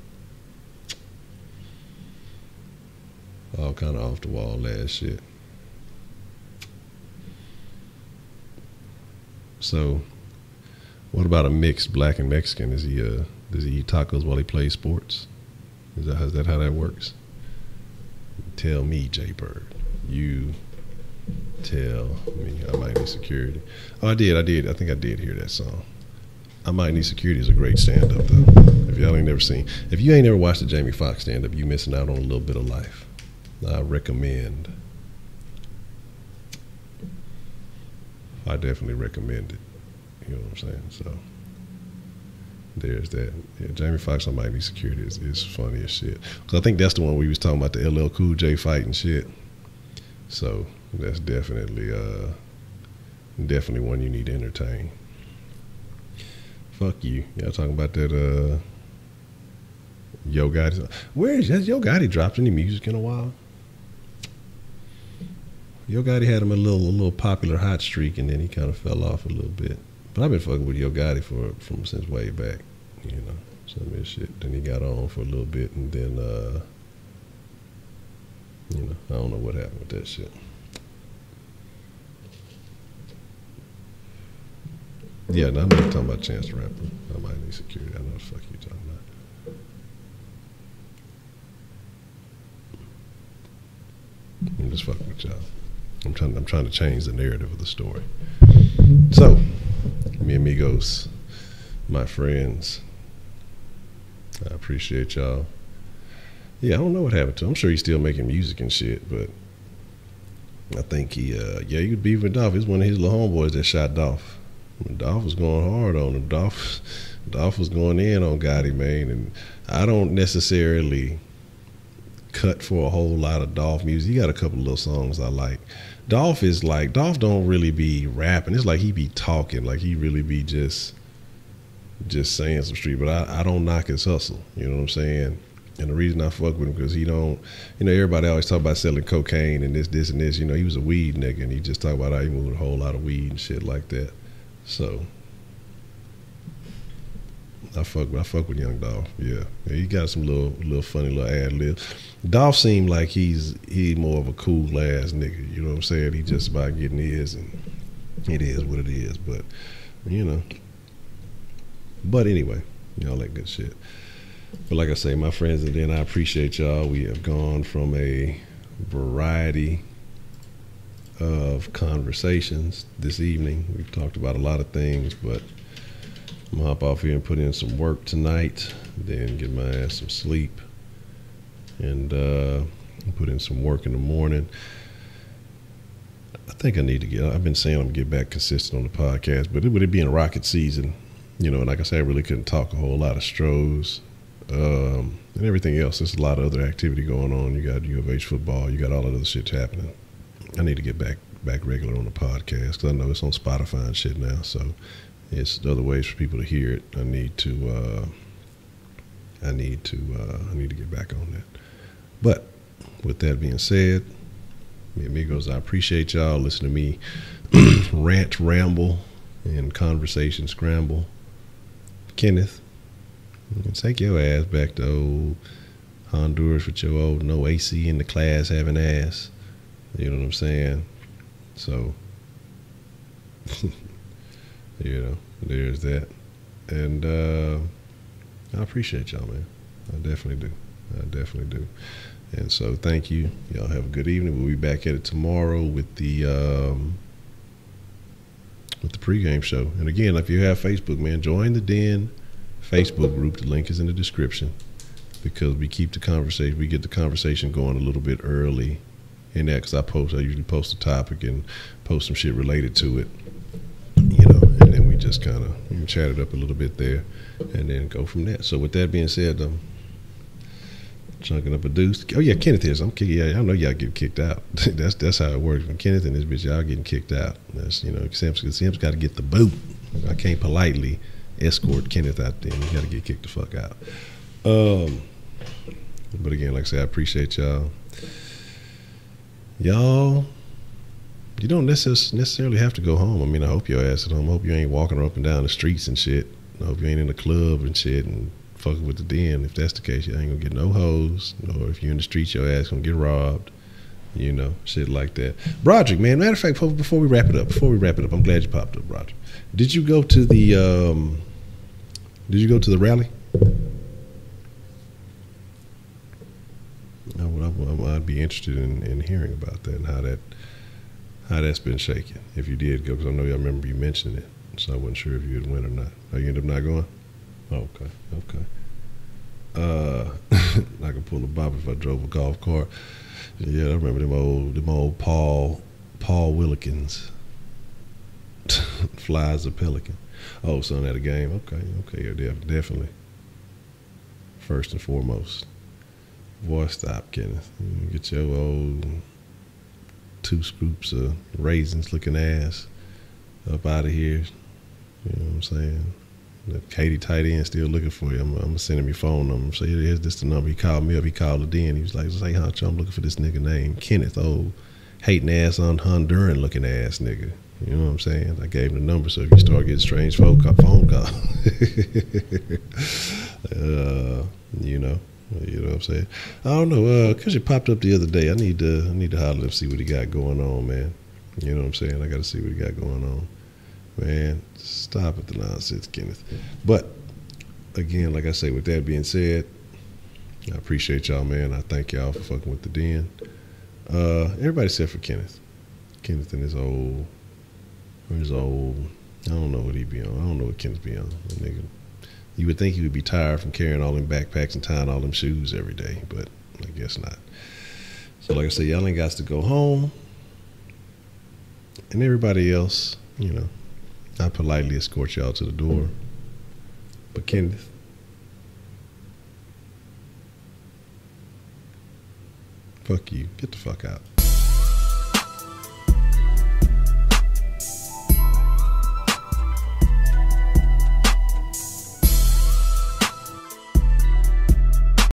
[SPEAKER 1] All kind of off the wall ass shit. So, what about a mixed black and Mexican? Does he eat tacos while he plays sports? Is that how that works? Tell me, Jay Bird. You tell me. I Might Need Security. Oh, I did. I think I did hear that song. I Might Need Security is a great stand-up, though. If y'all ain't never seen. If you ain't never watched the Jamie Foxx stand-up, you missing out on a little bit of life. I recommend. I definitely recommend it. You know what I'm saying? So, there's that. Yeah, Jamie Foxx on Might Need Security is funny as shit. Cause I think that's the one we was talking about the LL Cool J fight and shit. So that's definitely one you need to entertain. Fuck you. Y'all talking about that Yo Gotti. Has Yo Gotti dropped any music in a while? Yo Gotti had him a little popular hot streak and then he kind of fell off a little bit. But I've been fucking with Yo Gotti from since way back, you know, some of this shit. Then he got on for a little bit, and then, you know, I don't know what happened with that shit. Yeah, now I'm not talking about Chance the Rapper. I Might Need Security. I know what the fuck you talking about. I'm just fucking with y'all. I'm trying to change the narrative of the story. So, mi amigos, my friends, I appreciate y'all. Yeah, I don't know what happened to him. I'm sure he's still making music and shit, but I think he was beefing with Dolph. He's one of his little homeboys that shot Dolph. Dolph was going hard on him. Dolph was going in on Gotti, man, and I don't necessarily cut for a whole lot of Dolph music. He got a couple of little songs I like. Dolph don't really be rapping. It's like he be talking, like he really be just saying some street. But I don't knock his hustle. You know what I'm saying? And the reason I fuck with him because he don't, everybody always talk about selling cocaine and this, and this. He was a weed nigga, and he just talk about how he moved a whole lot of weed and shit like that. So I fuck with Young Dolph. Yeah, he got some little funny little ad libs. Dolph seemed like he more of a cool ass nigga. You know what I'm saying? He just about getting his, and it is what it is. But but anyway, all that good shit. But like I say, my friends, and then I appreciate y'all. We have gone from a variety of conversations this evening. We've talked about a lot of things, but I'm gonna hop off here and put in some work tonight, then get my ass some sleep, and put in some work in the morning. I think I need to I've been saying I'm gonna get back consistent on the podcast, but with it being rocket season, and like I said, I really couldn't talk a whole lot of Stros. And everything else. There's a lot of other activity going on. You got U of H football. You got all that other shit happening. I need to get back regular on the podcast because I know it's on Spotify and shit now. So it's other ways for people to hear it. I need to get back on that. But with that being said, mi amigos, I appreciate y'all listening to me rant, ramble, and conversation scramble. Kenneth, take your ass back to old Honduras with your old no AC in the class having ass. You know what I'm saying? So, there's that. And I appreciate y'all, man. I definitely do. And so thank you. Y'all have a good evening. We'll be back at it tomorrow with the pregame show. And again, if you have Facebook, man, join the Den Facebook group. The link is in the description because we get the conversation going a little bit early in that because I usually post a topic and post some shit related to it, and then we just kind of chat it up a little bit there and then go from there. So with that being said, chunking up a deuce. Oh yeah, Kenneth is. I know y'all get kicked out. that's how it works. When Kenneth and this bitch, y'all getting kicked out. That's Sam's got to get the boot. I can't politely escort Kenneth out there. You got to get kicked the fuck out. But again, like I said, I appreciate y'all. Y'all, you don't necessarily have to go home. I mean, I hope your ass at home. I hope you ain't walking up and down the streets and shit. I hope you ain't in the club and shit and fucking with the Den. If that's the case, you ain't gonna get no hoes. Or if you're in the streets, your ass gonna get robbed. Shit like that. Broderick, man, matter of fact, before we wrap it up, I'm glad you popped up, Broderick. Did you go to the rally? I'd be interested in hearing about that and how that's been shaken. If you did go, because I know I remember you mentioning it, so I wasn't sure if you had went or not. Oh, you ended up not going? Oh, okay. I could pull a bop if I drove a golf cart. Yeah, I remember them old Paul Willikins. Flies a pelican. Oh, son at a game. Okay, yeah, definitely. First and foremost. Boy, stop, Kenneth. Get your old 2 scoops of raisins looking ass up out of here. You know what I'm saying? Katie tight end still looking for you. I'm gonna send him your phone number. So here's this the number. He called me up. He called the Den. He was like, "Say, Honcho, I'm looking for this nigga named Kenneth. Old hating ass on Honduran looking ass nigga." You know what I'm saying? I gave him the number. So if you start getting strange phone call, you know what I'm saying? I don't know. Cause it popped up the other day. I need to holler and see what he got going on, man. You know what I'm saying? I got to see what he got going on. Man, stop at the nonsense, Kenneth. But again, like I say, with that being said, I appreciate y'all, man. I thank y'all for fucking with the Den. Everybody except for Kenneth. Kenneth and his old, I don't know what he be on. I don't know what Kenneth be on. That nigga. You would think he would be tired from carrying all them backpacks and tying all them shoes every day, but I guess not. So like I said, y'all ain't got to go home. And everybody else, I politely escort y'all to the door. But Kenneth, fuck you. Get the fuck out.